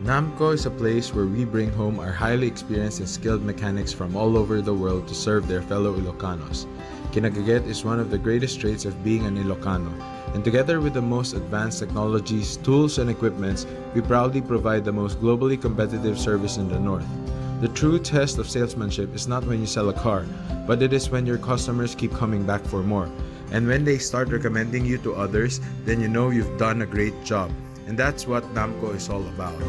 Namco is a place where we bring home our highly experienced and skilled mechanics from all over the world to serve their fellow Ilocanos. Kinagaget is one of the greatest traits of being an Ilocano, and together with the most advanced technologies, tools, and equipments, we proudly provide the most globally competitive service in the North. The true test of salesmanship is not when you sell a car, but it is when your customers keep coming back for more. And when they start recommending you to others, then you know you've done a great job. And that's what Namco is all about.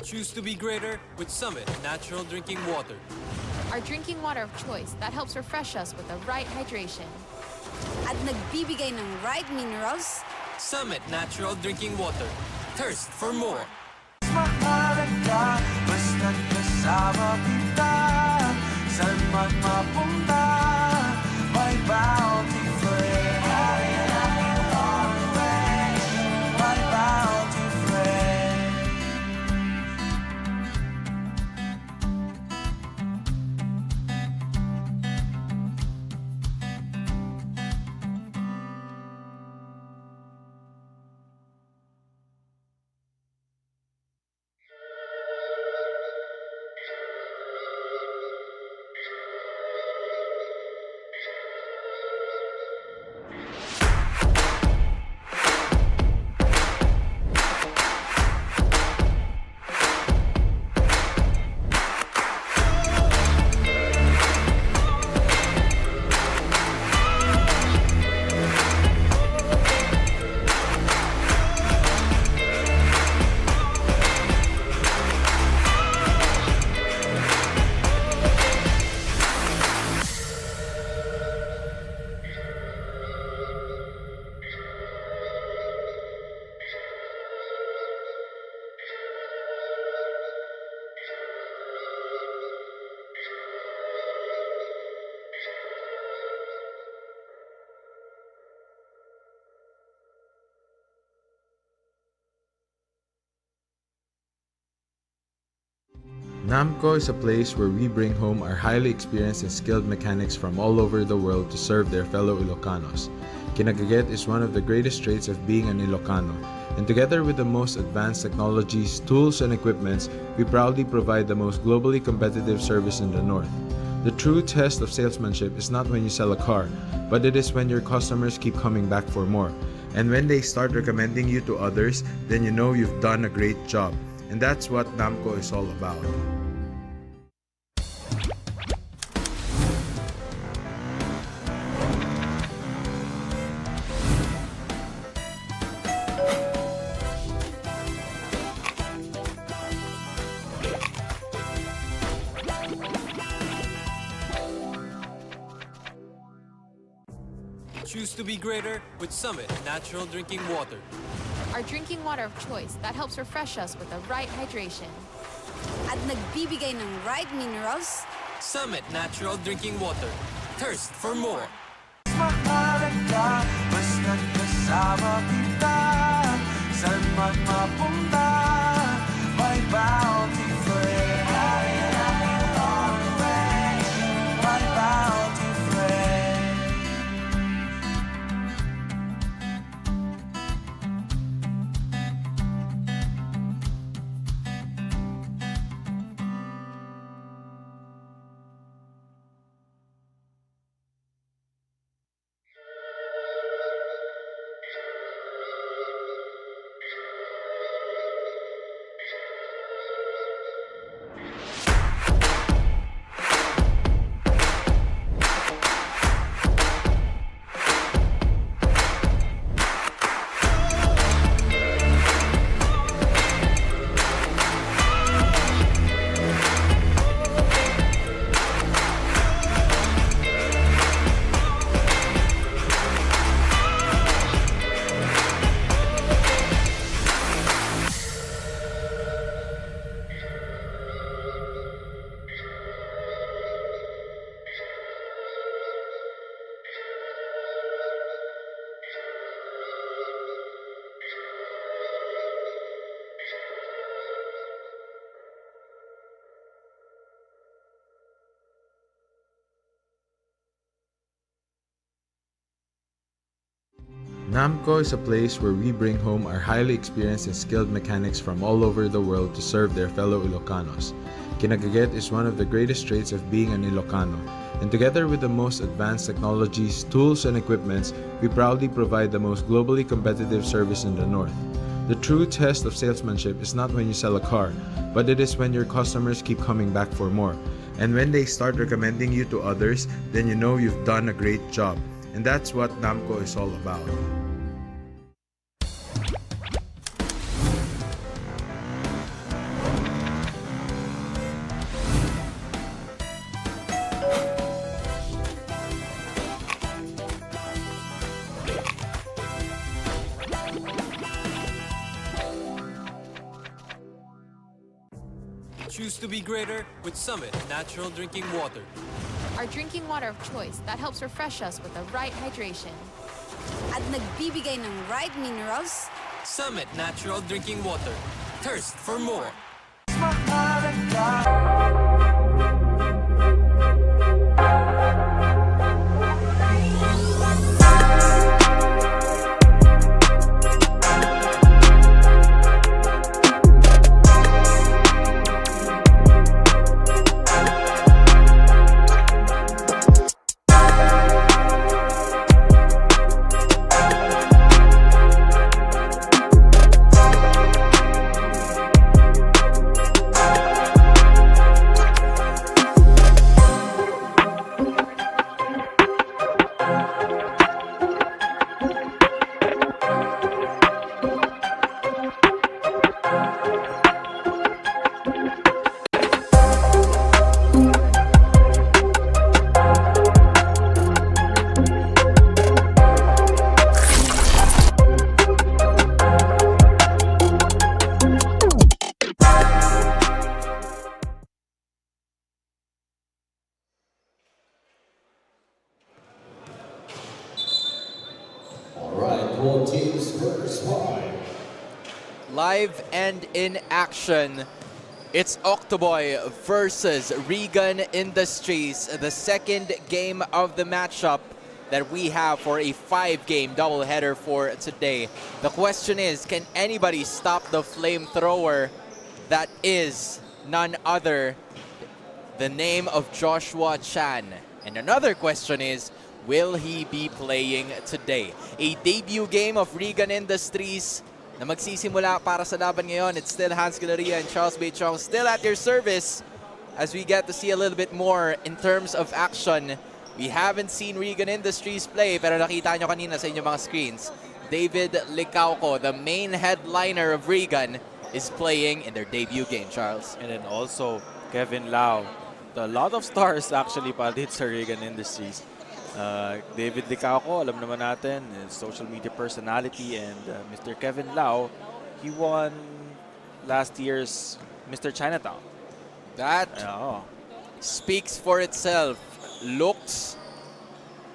Choose to be greater with Summit Natural Drinking Water. Our drinking water of choice that helps refresh us with the right hydration. At nagbibigay ng right minerals. Summit Natural Drinking Water. Thirst for more. Mahalaga, basta't kasama kita. Saan man mapunta, may bounty friend. My bounty friend. Namco is a place where we bring home our highly experienced and skilled mechanics from all over the world to serve their fellow Ilocanos. Kinagaget is one of the greatest traits of being an Ilocano, and together with the most advanced technologies, tools, and equipments, we proudly provide the most globally competitive service in the North. The true test of salesmanship is not when you sell a car, but it is when your customers keep coming back for more. And when they start recommending you to others, then you know you've done a great job. And that's what Namco is all about. Choose to be greater with Summit Natural Drinking Water. Our drinking water of choice that helps refresh us with the right hydration. At nagbibigay ng right minerals. Summit Natural Drinking Water. Thirst for more. Mahalaga, basta't kasama kita. Saan man mapunta, may bounty friend. My bounty friend. Namco is a place where we bring home our highly experienced and skilled mechanics from all over the world to serve their fellow Ilocanos. Kinagaget is one of the greatest traits of being an Ilocano, and together with the most advanced technologies, tools, and equipments, we proudly provide the most globally competitive service in the North. The true test of salesmanship is not when you sell a car, but it is when your customers keep coming back for more. And when they start recommending you to others, then you know you've done a great job. And that's what Namco is all about. Choose to be greater with Summit Natural Drinking Water. Our drinking water of choice that helps refresh us with the right hydration. At nagbibigay ng right minerals, Summit Natural Drinking Water. Thirst for more. mahalaga. Both teams first five. Live and in action, it's Octoboy versus Regan Industries, the second game of the matchup that we have for a 5-game doubleheader for today. The question is, can anybody stop the flamethrower that is none other the name of Joshua Chan? And another question is, will he be playing today? A debut game of Regan Industries na magsisimula para sa laban ngayon. It's still Hans Galeria and Charles Bay Chong still at your service as we get to see a little bit more in terms of action. We haven't seen Regan Industries play, pero nakita nyo kanina sa inyong mga screens. David Licauco, the main headliner of Regan, is playing in their debut game, Charles. And then also Kevin Lau. A lot of stars actually palit sa Regan Industries. David Licauco, alam naman natin, social media personality, and Mr. Kevin Lau, he won last year's Mr. Chinatown. That speaks for itself. Looks,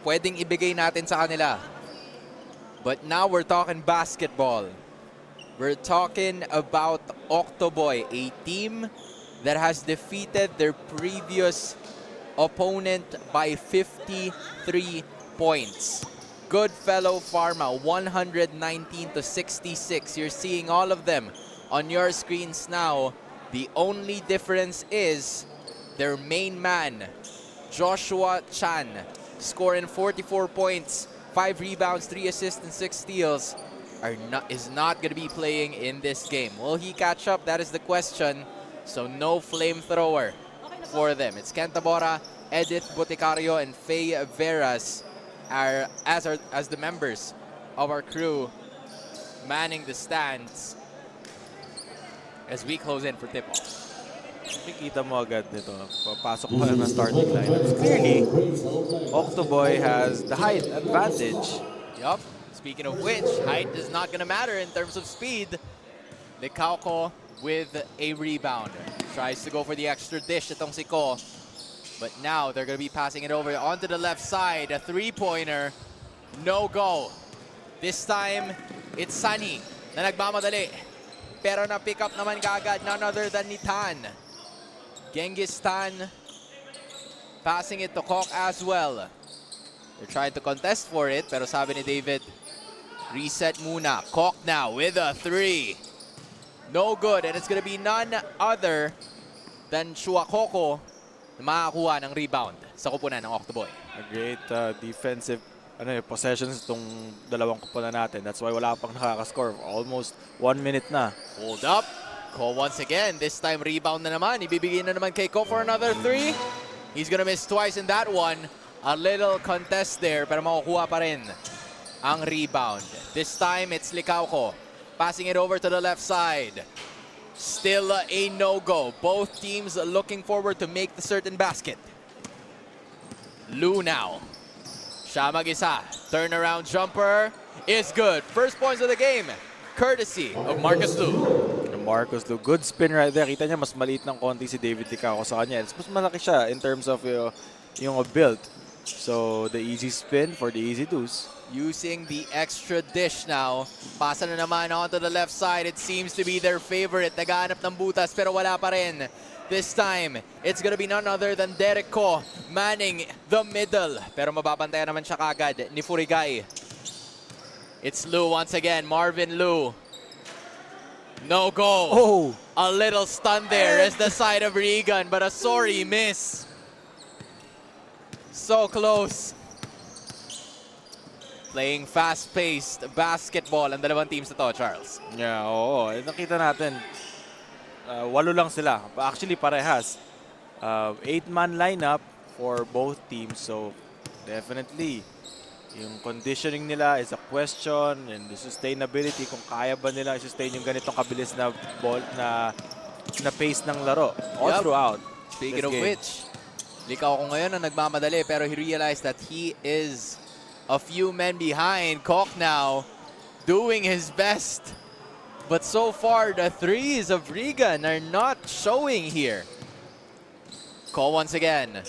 pwedeng ibigay natin sa kanila. But now we're talking basketball. We're talking about Octoboy, a team that has defeated their previous opponent by 53 points. Goodfellow Pharma, 119-66. You're seeing all of them on your screens now. The only difference is their main man, Joshua Chan, scoring 44 points, 5 rebounds, 3 assists, and 6 steals, is not going to be playing in this game. Will he catch up? That is the question. So no flamethrower for them. It's Ken Tabora, Edith Boticario, and Faye Veras as the members of our crew manning the stands as we close in for tip-off. Makikita mo agad nito. Papasok pa ng starting lineups. Clearly, Octoboy has the height advantage. Yup. Speaking of which, height is not going to matter in terms of speed. Licauco with a rebound. Tries to go for the extra dish itong si Ko. But now they're going to be passing it over onto the left side. A three-pointer. No go. This time, it's Sunny na nagmamadali. Pero na-pick up naman kaagad none other than ni Tan. Genghis Tan passing it to Kok as well. They're trying to contest for it, pero sabi ni David, Reset muna. Kok now with a 3. No good, and it's gonna be none other than Chuakoko na makakuha ng rebound sa kupunan ng Octoboy. A great defensive possessions itong dalawang kupunan natin. That's why wala pang nakakascore. Almost 1 minute na. Hold up. Ko once again. This time rebound na naman. Ibibigay na naman kay Ko for another 3. He's gonna miss twice in that one. A little contest there, pero makukuha pa rin ang rebound. This time it's Licauco. Passing it over to the left side. Still a no-go. Both teams looking forward to make the certain basket. Lou now. Siya mag-isa. Turnaround jumper is good. First points of the game, courtesy of Marcus Lou. Marcus Lou, good spin right there. Kita niya mas maliit ng konti si David Licauco sa kanya. Mas malaki siya in terms of yung build. So the easy spin for the easy deuce. Using the extra dish now. Pasa na naman onto the left side. It seems to be their favorite. Nagaanap ng butas pero wala pa rin. This time, it's gonna be none other than Derek Ko manning the middle. Pero mababantayan naman siya kagad ni Furigay. It's Lou once again. Marvin Lou. No go. Oh! A little stun there as the side of Regan, but a sorry miss. So close. Playing fast-paced basketball ang dalawang teams na to, Charles. Yeah, oo. Nakita natin, 8 lang sila. Actually, parehas. 8-man lineup for both teams. So, definitely, yung conditioning nila is a question, and the sustainability, kung kaya ba nila i-sustain yung ganitong kabilis na ball, na pace ng laro all throughout. Speaking of which, Licauco ngayon ang nagmamadali, pero he realized that he is a few men behind. Kok now doing his best. But so far, the threes of Regan are not showing here. Ko once again.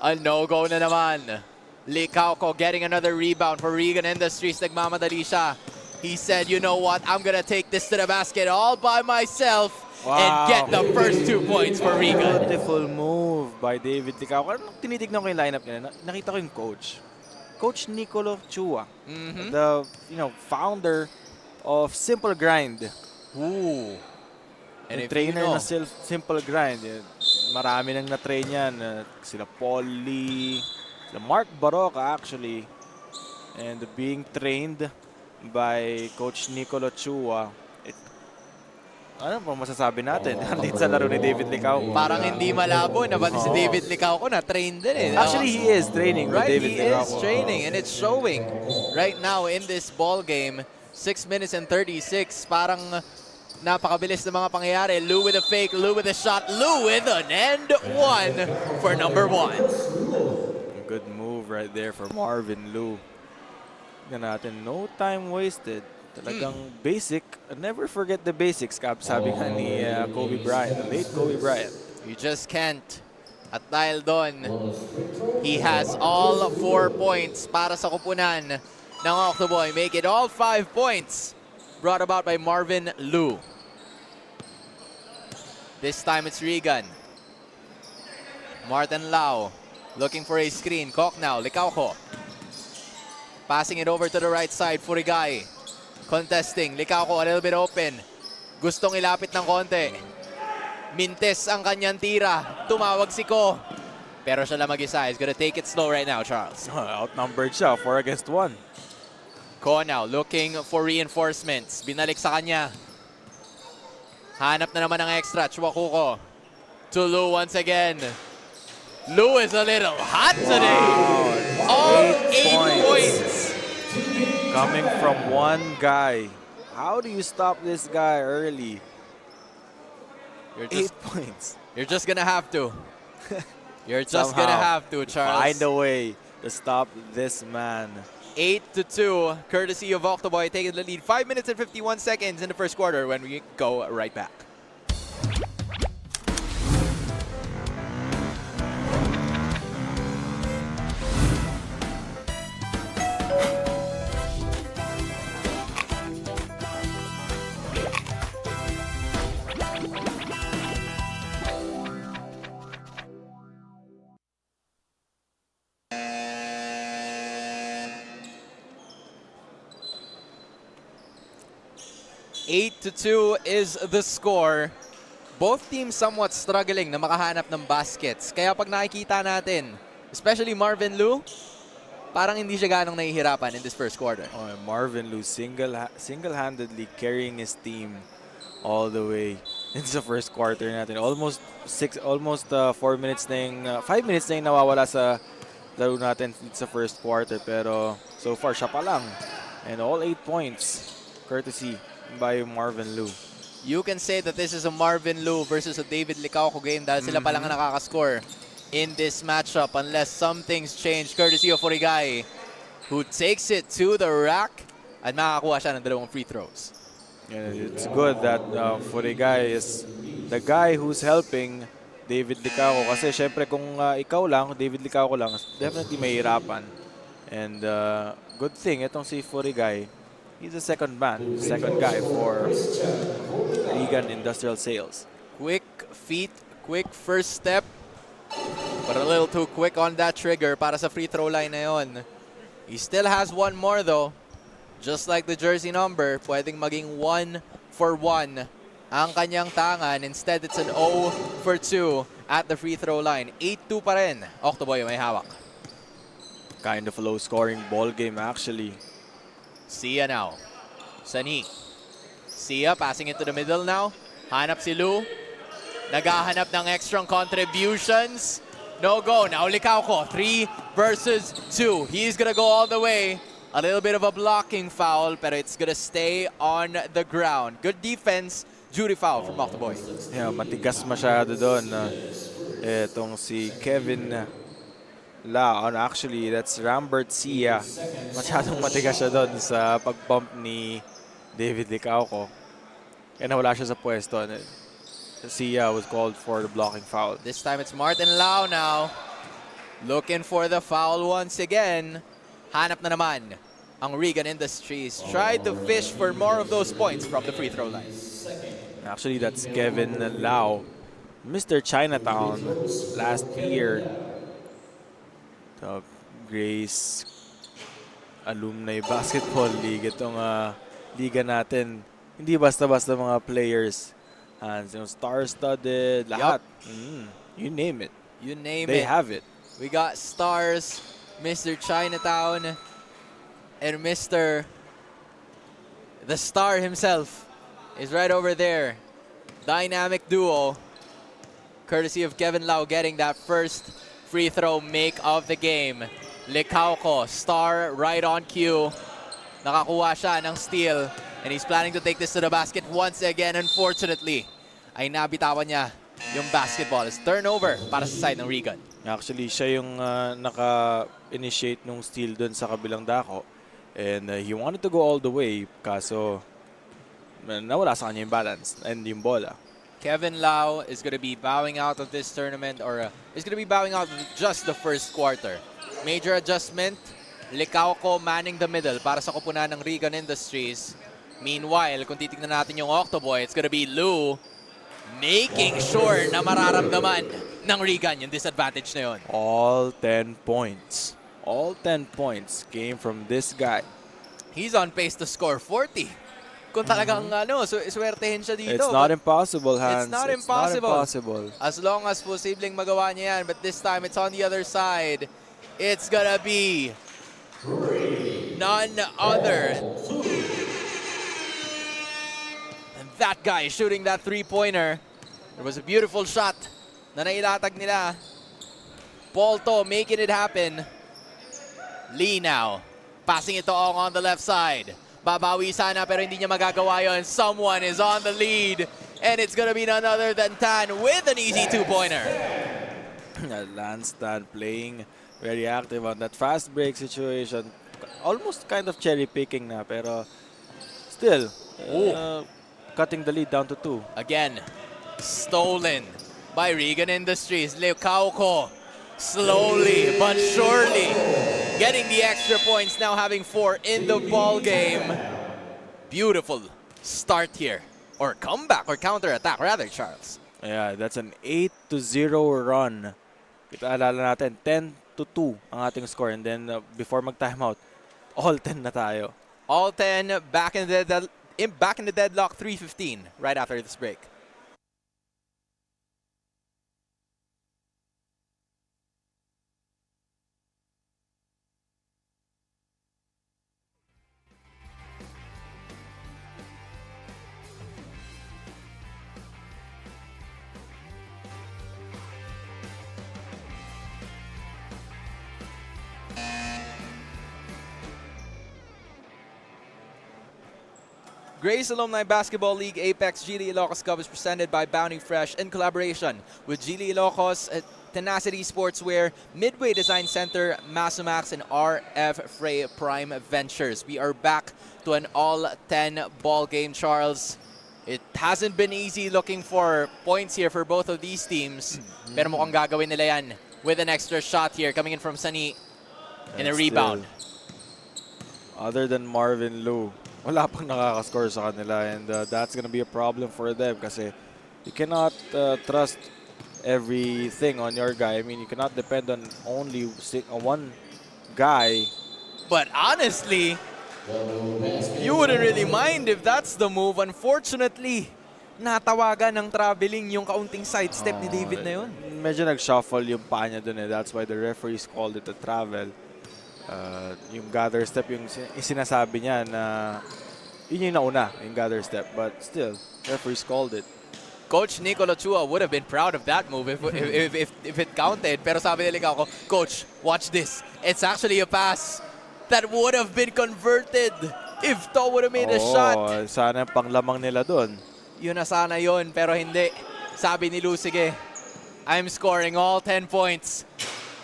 A no-go na naman. Licauco getting another rebound for Regan Industries. Nagmamadali siya. He said, you know what? I'm gonna take this to the basket all by myself and get the first 2 points for Regan. Beautiful move by David Licauco. Anong tinitignan ko yung lineup niya? Nakita ko yung coach. Coach Nicolo Chua, the founder of Simple Grind. Ooh. And The trainer ng Simple Grind. Marami nang na-train yan. Sila Paul Lee, sila Mark Baroka actually. And being trained by Coach Nicolo Chua. Ano pa masasabi natin? Dito sa laro ni David Licauco. Parang hindi malabo na pati si David Licauco na trained din eh. Actually, he is training with David Licauco. He is training and it's showing right now in this ball game. 6 minutes and 36. Parang napakabilis na mga pangyayari. Lou with a fake, Lou with a shot, Lou with an and one for number 1. Good move right there for Marvin Lou. Tignan natin, no time wasted. Talagang basic. Never forget the basics, sabi nga ni Kobe Bryant, the late Kobe Bryant. You just can't. At dahil doon, he has all 4 points para sa kupunan ng Octoboy. Make it all 5 points. Brought about by Marvin Lou. This time it's Regan. Martin Lau looking for a screen. Kok now, Licauco. Passing it over to the right side, Furigay. Contesting, Licauco a little bit open. Gustong ilapit ng konti. Mintes ang kanyang tira. Tumawag si Ko. Pero siya lang mag-isa. He's gonna take it slow right now, Charles. Outnumbered siya, 4 against 1. Ko now looking for reinforcements. Binalik sa kanya. Hanap na naman ng extra. Chuakuko. To Lou once again. Lou is a little hot today. All 8 points. Coming from one guy. How do you stop this guy early? You're 8 points. You're just gonna have to. You're just gonna have to, Charles. Find a way to stop this man. 8-2, courtesy of Octoboy taking the lead. 5 minutes and 51 seconds in the first quarter when we go right back. 8-2 is the score. Both teams somewhat struggling na makahanap ng baskets. Kaya pag nakikita natin, especially Marvin Liu, parang hindi siya ganong nahihirapan in this first quarter. Oh, Marvin Liu single-handedly carrying his team all the way into the first quarter natin. Almost 4 minutes na yung, 5 minutes na yung nawawala sa laro natin sa first quarter. Pero so far, siya pa lang. And all 8 points, courtesy by Marvin Liu. You can say that this is a Marvin Liu versus a David Licauco game dahil sila pa lang ang nakakascore in this matchup unless something's changed, courtesy of Origay, who takes it to the rack at makakakuha siya ng 2 free throws. Yeah, it's good that Origay is the guy who's helping David Licauco kasi syempre kung ikaw lang, David Licauco lang, definitely mahirapan. And good thing, itong si Origay, he's the second guy for Regan Industrial Sales. Quick feet, quick first step, but a little too quick on that trigger para sa free throw line na yon. He still has one more though. Just like the jersey number, pwedeng maging 1 for 1 ang kanyang tangan. Instead, it's an 0 for 2 at the free throw line. 8-2 pa rin. Octoboy may hawak. Kind of a low-scoring ball game actually. Sia now. Sani. Sia passing it to the middle now. Hanap si Liu. Naghahanap ng extra contributions. No go. Now Licauco. 3 versus 2. He's gonna go all the way. A little bit of a blocking foul, pero it's gonna stay on the ground. Good defense. Jury foul from Octoboy. Yeah, matigas masyado doon. Itong si Kevin Lau. Actually, that's Rambert Sia. Masyadong matigas siya doon sa pag-bump ni David Licauco. Kaya nawala siya sa pwesto. Sia was called for the blocking foul. This time it's Martin Lau now. Looking for the foul once again. Hanap na naman ang Regan Industries. Tried to fish for more of those points from the free throw line. Actually, that's Kevin Lau, Mr. Chinatown last year. The Grace Alumni Basketball League. Itong liga natin. Hindi basta-basta mga players. Star-studded, lahat. You name it. You name They it. have it. We got stars, Mr. Chinatown, and Mr. The Star himself is right over there. Dynamic duo, courtesy of Kevin Lau getting that first free throw make of the game. Licauco, Star right on cue. Nakakuha siya ng steal, and he's planning to take this to the basket once again. Unfortunately, ay nabitawan niya yung basketball. It's turnover para sa side ng Regan. Actually, siya yung naka-initiate nung steal dun sa kabilang dako. And he wanted to go all the way. Kaso, nawala sa kanya yung balance and yung bola. Kevin Lau is going to be bowing out of this tournament, or is going to be bowing out of just the first quarter. Major adjustment. Licauco manning the middle para sa kupunan ng Regan Industries. Meanwhile, kung titignan natin yung Octoboy, it's going to be Liu making sure na mararamdaman ng Regan yung disadvantage na yun. All 10 points. All 10 points came from this guy. He's on pace to score 40. Kung talagang swertehin siya dito. It's not impossible, Hans. It's not impossible. impossible. As long as posibleng magawa niya yan. But this time, it's on the other side. It's gonna be none other. And that guy shooting that three-pointer. It was a beautiful shot na nailatag nila. Polto making it happen. Lee now. Passing it to Ong on the left side. Babawi sana pero hindi niya magagawa yun. Someone is on the lead. And it's gonna be none other than Tan with an easy two-pointer. Lanstan playing very active on that fast break situation. Almost kind of cherry picking na pero still cutting the lead down to 2. Again, stolen by Regan Industries. Licauco slowly but surely getting the extra points, now having 4 in the ball game. Beautiful start here. Or comeback, or counter-attack rather, Charles. Yeah, that's an 8-0 run. Kita alala natin, 10-2 ang ating score. And then before mag-timeout, all 10 na tayo. All 10 back back in the deadlock, 3:15 right after this break. Grace Alumni Basketball League Apex GD Ilocos Cup is presented by Bounty Fresh in collaboration with GD Ilocos, Tenacity Sportswear, Midway Design Center, Masumax, and RF Frey Prime Ventures. We are back to an all-10 ball game, Charles. It hasn't been easy looking for points here for both of these teams. Pero mukhang gagawin nila yan with an extra shot here coming in from Sunny in a rebound. Other than Marvin Liu, wala pang nakakascore sa kanila, and that's gonna be a problem for them kasi you cannot trust everything on your guy. I mean, you cannot depend on only one guy. But honestly, you wouldn't really mind if that's the move. Unfortunately, natawagan ng traveling yung kaunting sidestep ni David na yun. Medyo nag-shuffle yung paa niya dun eh. That's why the referees called it a travel. Yung gather step, yung sinasabi niya na yun yung nauna, yung gather step. But still, referees called it. Coach Nicolo Chua would have been proud of that move if it counted. Pero sabi nila ako, Coach, watch this. It's actually a pass that would have been converted if To would have made a shot. Sana panglamang nila dun. Yun na sana yun, pero hindi. Sabi ni Lu, sige, I'm scoring all 10 points.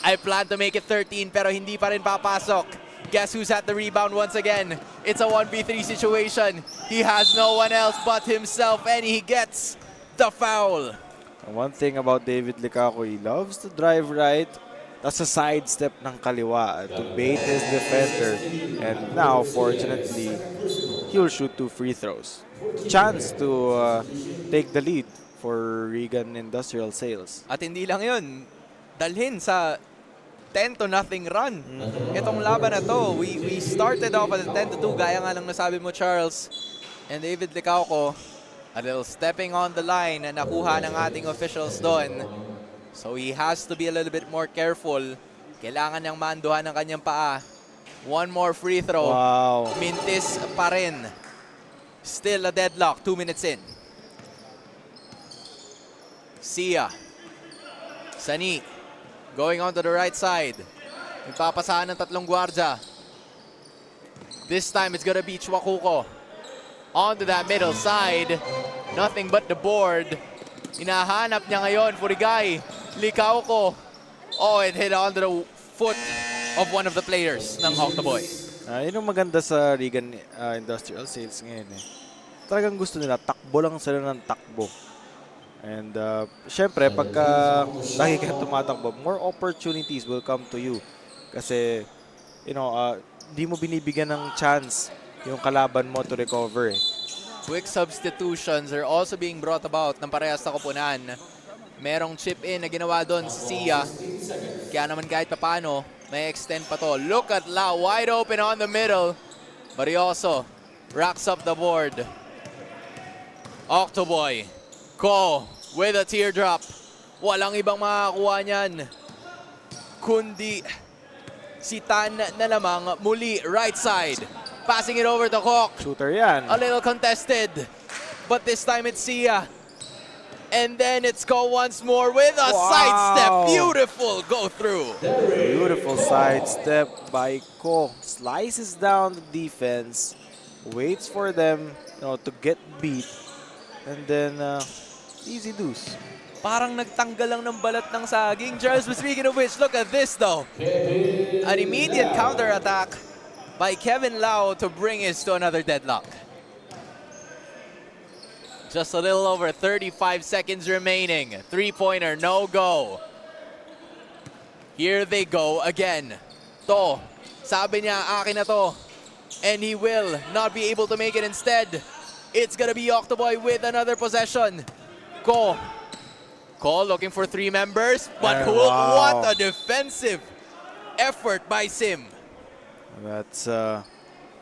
I plan to make it 13, pero hindi pa rin papasok. Guess who's at the rebound once again? It's a 1v3 situation. He has no one else but himself, and he gets the foul. One thing about David Licaco, he loves to drive right. That's a sidestep ng kaliwa to bait his defender. And now, fortunately, he'll shoot 2 free throws. Chance to take the lead for Regan Industrial Sales. At hindi lang yun, dalhin sa 10-0 run. Itong laban na to, we started off at a 10-2, gaya nga lang nasabi mo, Charles. And David Licaco, a little stepping on the line na nakuha ng ating officials doon. So he has to be a little bit more careful. Kailangan niyang manduhan ng kanyang paa. One more free throw. Wow. Mintis pa rin. Still a deadlock, 2 minutes in. Sia. Sani. Going on to the right side. Nagpapasahan ng 3 gwardya. This time it's gonna be Chwakuko. Onto that middle side. Nothing but the board. Hinahanap niya ngayon, Furigay. Licaco. Oh, it hit onto the foot of one of the players ng Octoboy. Yun ang maganda sa Regan Industrial Sales ngayon eh. Talagang gusto nila, takbo lang sila ng takbo. And syempre, pagka lagi ka tumatakbo, more opportunities will come to you. Kasi, you know, di mo binibigyan ng chance yung kalaban mo to recover eh. Quick substitutions are also being brought about ng parehas na koponan. Merong chip-in na ginawa doon si Sia. Kaya naman kahit papano, may extend pa to. Look at Lau, wide open on the middle. But he also racks up the board. Octoboy. Ko with a teardrop. Walang ibang makakakuha niyan kundi si Tan na lamang muli right side. Passing it over to Hawk. Shooter yan. A little contested. But this time it's Sia. And then it's Ko once more with a sidestep. Beautiful go through. Beautiful sidestep by Ko. Slices down the defense. Waits for them, you know, to get beat. And then easy deuce. Parang nagtanggal lang ng balat ng saging. Charles, but speaking of which, look at this though. An immediate counter-attack by Kevin Lau to bring us to another deadlock. Just a little over 35 seconds remaining. Three-pointer, no go. Here they go again. To, sabi niya, akin na to. And he will not be able to make it instead. It's gonna be Octoboy with another possession. Ko looking for 3 members, but what a defensive effort by Sim. That's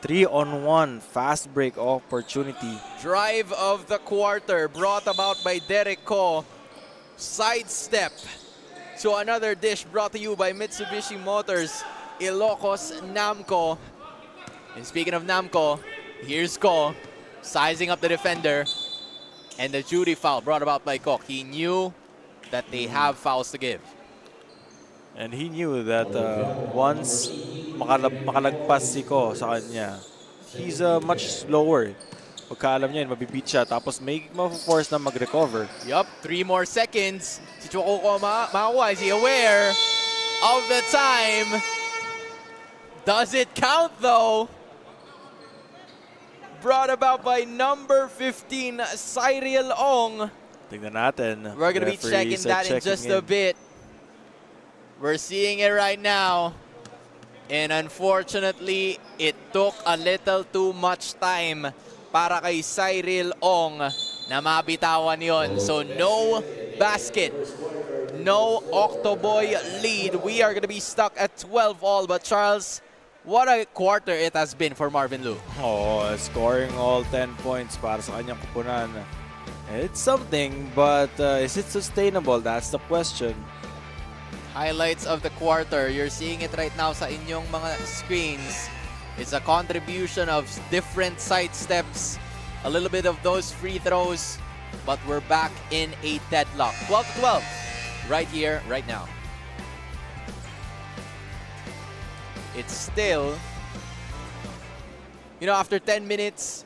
3-on-1 fast break opportunity. Drive of the quarter brought about by Derek Ko. Sidestep to another dish brought to you by Mitsubishi Motors, Ilocos, Namco. And speaking of Namco, here's Ko sizing up the defender. And the Judy foul brought about by Kok. He knew that they have fouls to give. And he knew that once makalagpas si Ko sa kanya, he's much slower. Pagka alam niya yun, mabibeat siya. Tapos may ma-force na mag-recover. Yup, 3 more seconds. Si Choco Ko makakuha. Is he aware of the time? Does it count though? Brought about by number 15, Cyril Ong. Tingnan natin. We're going to be Referees checking that in checking just a bit. We're seeing it right now. And unfortunately, it took a little too much time para kay Cyril Ong na mabitawan yon. So no basket, no Octoboy lead. We are going to be stuck at 12 all. But Charles, what a quarter it has been for Marvin Liu. Oh, scoring all 10 points para sa kanyang kupunan. It's something, but is it sustainable? That's the question. Highlights of the quarter. You're seeing it right now sa inyong mga screens. It's a contribution of different side steps, a little bit of those free throws, but we're back in a deadlock. 12-12, right here, right now. It's still, you know, after 10 minutes,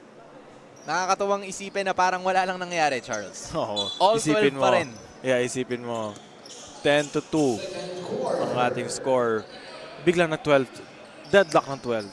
nakakatuwang isipin na parang wala lang nangyari, Charles. Oh, All 12 pa rin. Yeah, isipin mo. 10-2 ang ating score. Biglang na 12. Deadlock ng 12.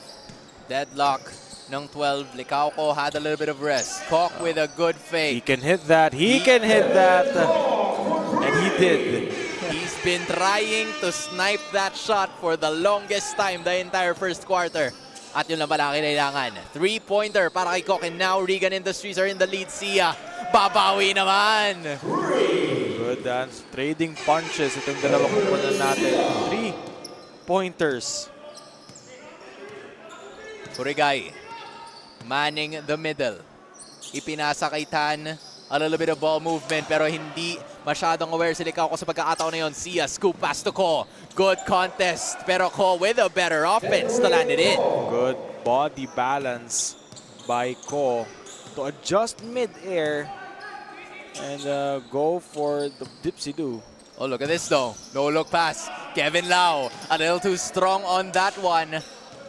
Deadlock ng 12. Licao Ko had a little bit of rest. Kok with a good He fake. can hit that. He can hit that. And he did. He's been trying to snipe that shot for the longest time the entire first quarter. At yun lang pala kailangan. 3-pointer para kay Kok. And now Regan Industries are in the lead. Sia, babawi naman. Good dance. Trading punches. Itong dalawang kupunan natin. 3-pointers. Furigay, manning the middle. Ipinasa kay Tan. A little bit of ball movement pero hindi masyadong aware si Licao Ko sa pagkakataon na yun. Sia, scoop pass to Ko. Good contest pero Ko with a better offense to land it in. Good body balance by Ko to adjust mid-air and go for the dipsy-do. Oh, look at this though. No look pass. Kevin Lau, a little too strong on that one.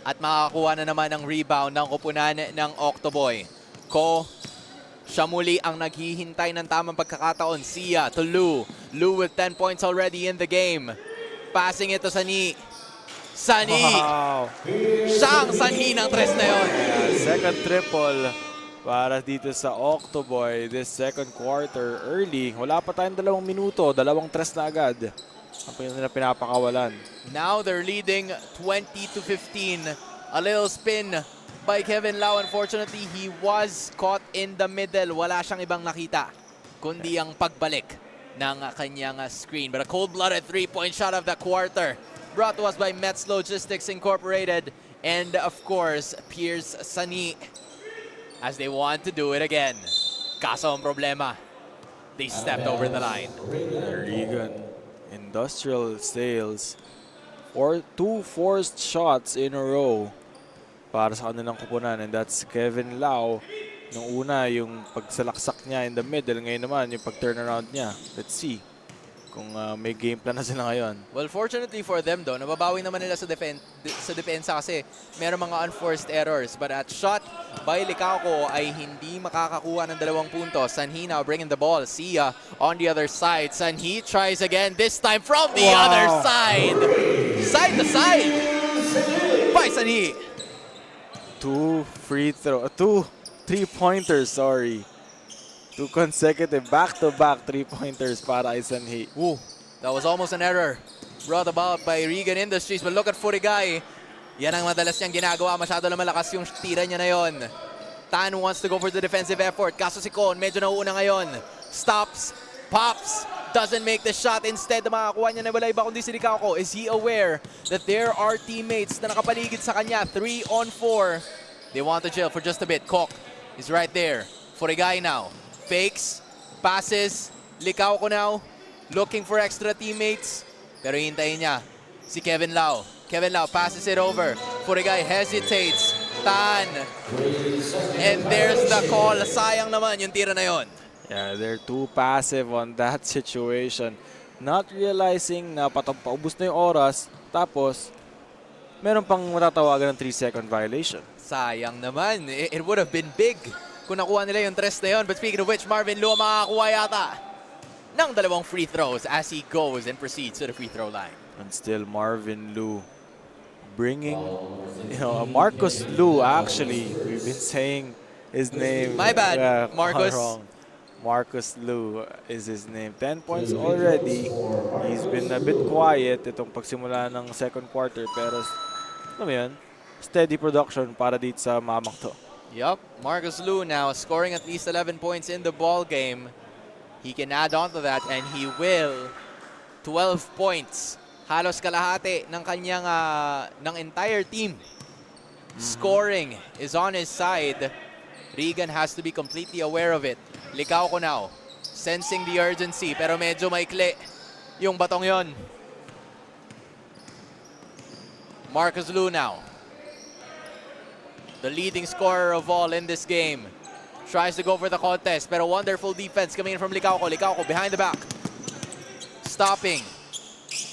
At makakuha na naman ng rebound ng kupunan ng Octoboy. Ko, siya muli ang naghihintay ng tamang pagkakataon. Sia to Lou. Lou with 10 points already in the game. Passing it to Sani. Sani! Wow! Siya ang sanhi ng tres na yun. Second triple para dito sa Octoboy this second quarter early. Wala pa tayong 2 minuto, 2 tres na agad. Ang nila pinapakawalan. Now they're leading 20-15. A little spin by Kevin Lau. Unfortunately, he was caught in the middle. Wala siyang ibang nakita, kundi ang pagbalik ng kanyang screen. But a cold-blooded 3-point shot of the quarter brought to us by Mets Logistics Incorporated. And of course, Pierce Sani as they want to do it again. Kaso ang problema, they stepped over the line. Regan Industrial Sales or 2 forced shots in a row para sa kanilang kupunan, and that's Kevin Lau. Nung una yung pagsalaksak niya in the middle, ngayon naman yung pag-turnaround niya. Let's see kung may game plan na sila ngayon. Well, fortunately for them though, nababawi naman nila sa depensa kasi meron mga unforced errors. But at shot by Licao Ko ay hindi makakakuha ng 2 puntos. Sanhi now bringing the ball. Sia on the other side. Sanhi tries again, this time from the other side. Side to side by Sanhi. 2 3-pointers, sorry. 2 consecutive back-to-back 3-pointers para kay Sanhi. Ooh, that was almost an error brought about by Regan Industries. But look at Furigay. Yan ang madalas niyang ginagawa. Masyado na malakas yung tira niya na yon. Tan wants to go for the defensive effort. Kaso si Kon medyo nauuna ngayon. Stops, pops, doesn't make the shot. Instead, makakuha niya na wala iba kundi si Licao Ko. Is he aware that there are teammates na nakapaligid sa kanya? 3-on-4. They want to chill for just a bit. Kok is right there. For a guy now. Fakes, passes, likaw ko now. Looking for extra teammates. Pero hintayin niya si Kevin Lau. Kevin Lau passes it over. For a guy hesitates. Tan. And there's the call. Sayang naman yung tira na yon. Yeah, they're too passive on that situation. Not realizing na paubos na yung oras. Tapos, meron pang matatawagan ng 3-second violation. Sayang naman. It would have been big kung nakuha nila yung 3 na yun. But speaking of which, Marvin Lua makakakuha yata ng 2 free throws as he goes and proceeds to the free throw line. And still Marvin Liu bringing, Marcus Liu actually. We've been saying his name. My bad, Marcus. Wrong. Marcus Liu is his name. 10 points already. He's been a bit quiet itong pagsimula ng second quarter. Pero, alam mo yun, steady production para dito sa mamang to. Yup, Marcus Liu now scoring at least 11 points in the ball game. He can add on to that and he will. 12 points. Halos kalahati ng kanyang ng entire team. Scoring is on his side. Regan has to be completely aware of it. Likaw ko now. Sensing the urgency pero medyo maikli yung batong yon. Marcus Liu now. The leading scorer of all in this game. Tries to go for the contest, pero wonderful defense coming in from Likaw ko. Likaw ko behind the back. Stopping.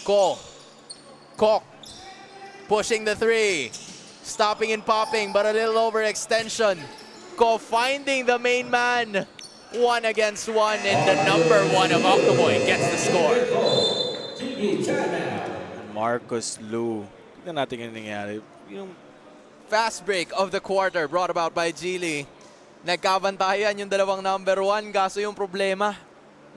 Ko. Kok. Pushing the 3. Stopping and popping, but a little overextension. Ko finding the main man. 1 against 1, and the number 1 of Octoboy gets the score. Marcus Liu. Tignan natin yung nangyari. Yung fast break of the quarter brought about by Geely. Nagkabantayan yung dalawang number 1, kaso yung problema,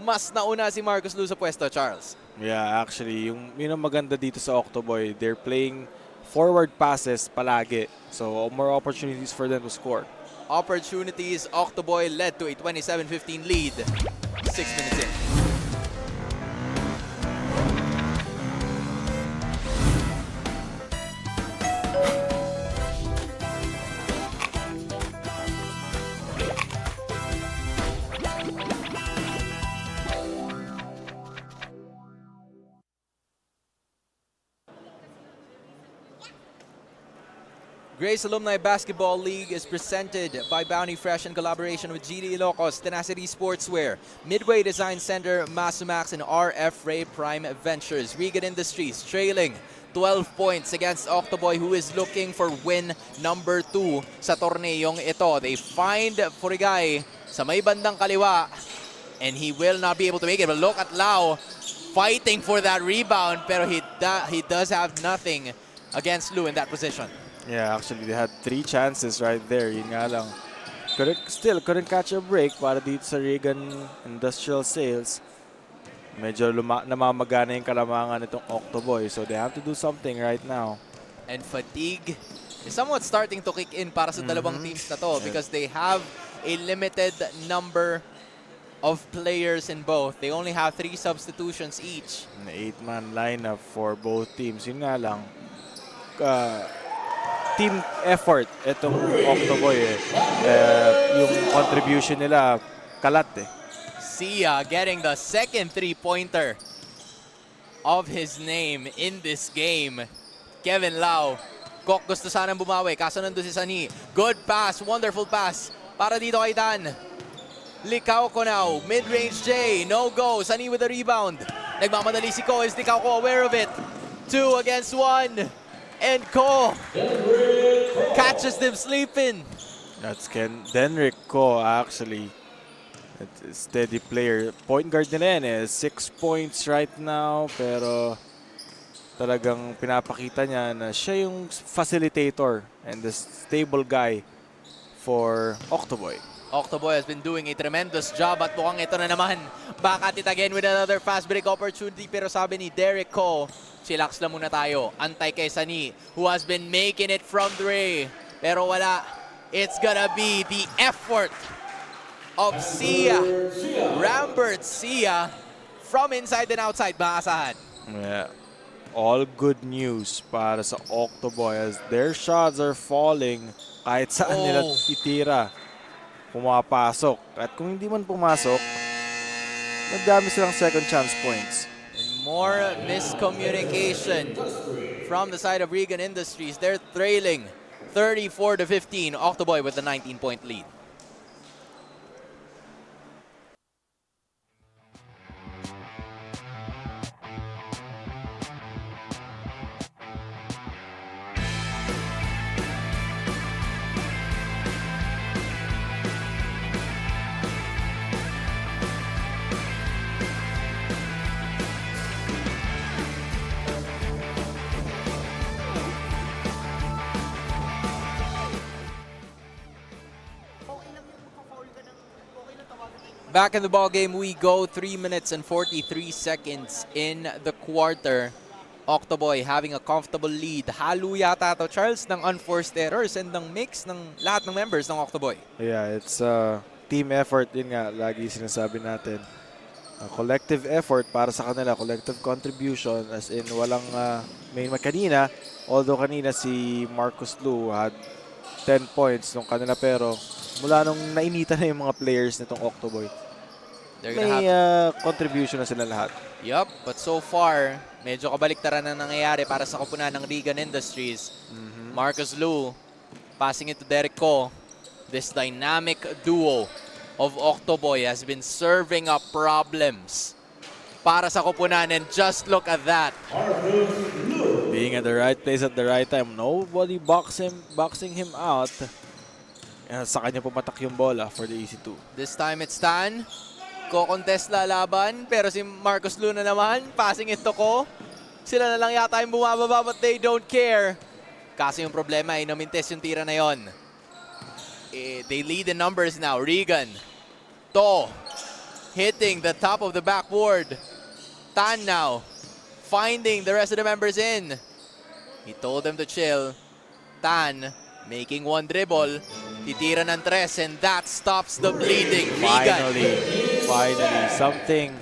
mas nauna si Marcus Liu sa pwesto, Charles. Yeah, actually, yung maganda dito sa Octoboy, they're playing forward passes palagi. So, more opportunities for them to score. Opportunities, Octoboy led to a 27-15 lead. 6 minutes in. Grace Alumni Basketball League is presented by Bounty Fresh in collaboration with GD Ilocos, Tenacity Sportswear, Midway Design Center, Masumax, and RF Ray Prime Ventures. Regan Industries trailing 12 points against Octoboy, who is looking for win number 2 sa torneyong ito. They find Furigay sa may bandang kaliwa, and he will not be able to make it. But look at Lau fighting for that rebound, pero he does have nothing against Liu in that position. Yeah, actually, they had 3 chances right there. Yun nga lang. Couldn't catch a break para dito sa Regan Industrial Sales. Medyo namamagana yung kalamangan nitong Octoboy. So they have to do something right now. And fatigue is somewhat starting to kick in para sa dalawang teams na to because they have a limited number of players in both. They only have 3 substitutions each. An 8-man lineup for both teams. Yun nga lang. Team effort itong Octoboy yung contribution nila kalat Sia getting the second 3-pointer of his name in this game. Kevin Lau. Kok gusto sanang bumawi, kaso nandun si Sani. Good pass, wonderful pass para dito kay Dan. Likaw ko now, mid-range J, no go. Sani with the rebound. Nagmamadali si Ko, is Likaw ko aware of it. 2 against 1. And Ko catches them sleeping. That's Denrick Ko actually. It's a steady player. Point guard nila yan 6 points right now. Pero talagang pinapakita niya na siya yung facilitator and the stable guy for Octoboy. Octoboy has been doing a tremendous job at mukhang ito na naman. Back at it again with another fast break opportunity. Pero sabi ni Derek Ko, chillax lang muna tayo. Antay kay Sani, who has been making it from 3. Pero wala. It's gonna be the effort of Sia. Rambert Sia from inside and outside. Maasahan. Yeah. all good news para sa Octoboy as their shots are falling kahit saan nila titira. Pumapasok. At kung hindi man pumasok, nagdami silang second chance points. More miscommunication from the side of Regan Industries. They're trailing 34-15. Octoboy with the 19-point lead. Back in the ball game we go. 3 minutes and 43 seconds in the quarter. Octoboy having a comfortable lead. Halo yata to, Charles, ng unforced errors and ng mix ng lahat ng members ng Octoboy. Yeah, it's a team effort. Yun nga, lagi sinasabi natin. A collective effort para sa kanila. Collective contribution as in walang may kanina. Although kanina si Marcus Lu had 10 points nung kanila pero mula nung nainitan na yung mga players nitong Octoboy, may contribution na sila lahat. Yup, but so far, medyo kabaliktaran na nangyayari para sa koponan ng Regan Industries. Marcus Lu passing it to Derek Ko. This dynamic duo of Octoboy has been serving up problems para sa koponan, and just look at that. Being at the right place at the right time. Nobody boxing him out. Sa kanya pumatak yung bola for the easy 2. This time it's Tan. Ko-contest lalaban, pero si Marcus Lu na naman, passing it to Ko. Sila na lang yata yung bumababa, but they don't care. Kasi yung problema ay namintes yung tira na yon. They lead in numbers now. Regan. To. Hitting the top of the backboard. Tan now. Finding the rest of the members in. He told them to chill. Tan making one dribble. Titira ng tres, and that stops the bleeding. Regan. Finally, something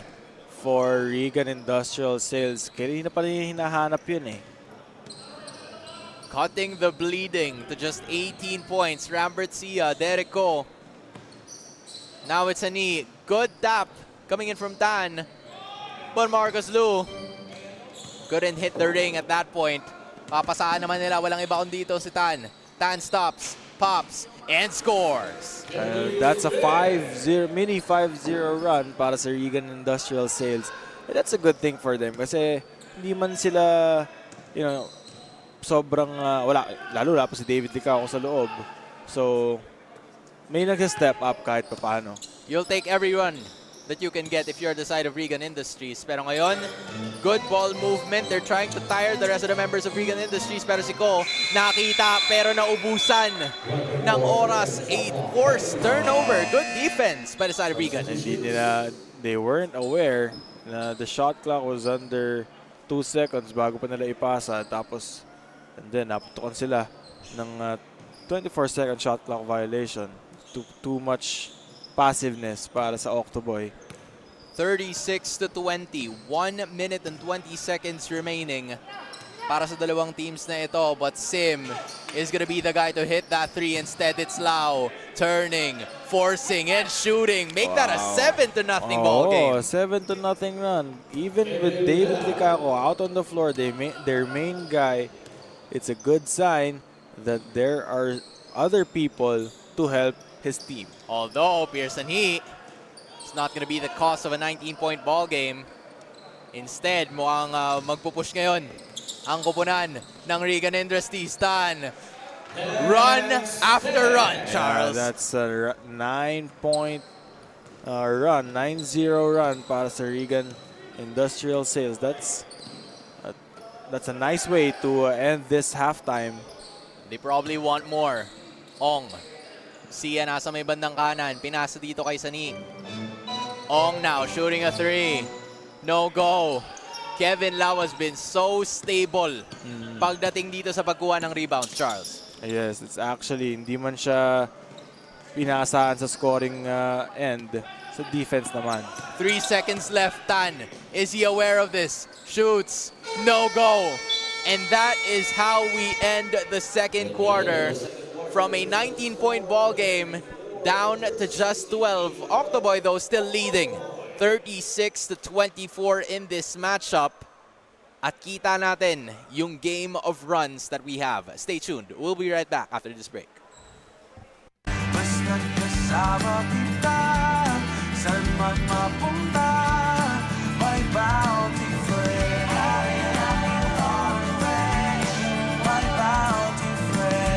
for Regan Industrial Sales. Kanina pa rin hinahanap yun eh. Cutting the bleeding to just 18 points. Rambert Sia, Derek Ko. Now it's a knee. Good tap coming in from Tan. But Marcus Lu couldn't hit the ring at that point. Papasaan naman nila. Walang iba kundi dito si Tan. Tan stops, pops, and scores. That's a mini 5-0 run para sa Regan Industrial Sales. And that's a good thing for them kasi hindi man sila, sobrang lalo pa si David Licao sa loob. So, may nag-step up kahit paano. You'll take every run that you can get if you're the side of Regan Industries. Pero ngayon, good ball movement. They're trying to tire the rest of the members of Regan Industries. Pero si Ko, nakita pero naubusan ng oras. A forced turnover. Good defense by the side of Regan. They weren't aware na the shot clock was under 2 seconds bago pa nila ipasa. Tapos, and then naputukan sila ng 24-second shot clock violation. Too much passiveness para sa Octoboy. 36-20. 1 minute and 20 seconds remaining para sa dalawang teams na ito. But Sim is gonna be the guy to hit that 3. Instead, it's Lau turning, forcing, and shooting. Make that a 7-0 ball game. 7-0 run. Even with David Licao out on the floor, their main guy, it's a good sign that there are other people to help his team. Although Pearson Heat is not going to be the cause of a 19-point ball game. Instead, mukhang magpupush ngayon ang koponan ng Regan Industries. Tan. Run after run, Charles. That's a 9-point run, 9-0 run para sa Regan Industrial Sales. That's a nice way to end this halftime. They probably want more. Ong. Sia nasa may bandang kanan. Pinasa dito kay Sani. Ong now shooting a 3. No go. Kevin Lau has been so stable pagdating dito sa pagkuha ng rebounds, Charles. Yes, it's actually hindi man siya pinaasahan sa scoring end. sa defense naman. 3 seconds left, Tan. Is he aware of this? Shoots, no go. And that is how we end the second quarter. From a 19-point ball game down to just 12. Octoboy, though, still leading 36-24 in this matchup. At kita natin yung game of runs that we have. Stay tuned. We'll be right back after this break. Basta't kasama kita, saan man mapunta, may bounty friend. My bounty friend.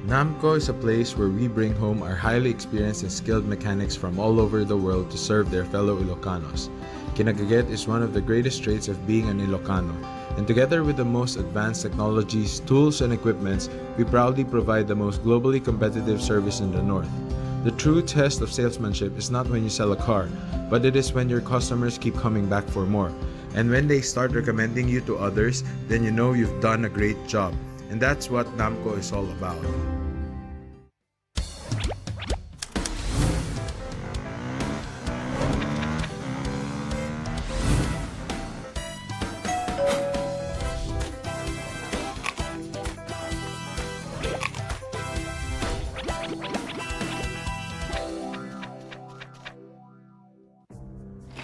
Namco is a place where we bring home our highly experienced and skilled mechanics from all over the world to serve their fellow Ilocanos. Kinagaget is one of the greatest traits of being an Ilocano, and together with the most advanced technologies, tools, and equipments, we proudly provide the most globally competitive service in the North. The true test of salesmanship is not when you sell a car, but it is when your customers keep coming back for more. And when they start recommending you to others, then you know you've done a great job. And that's what Namco is all about.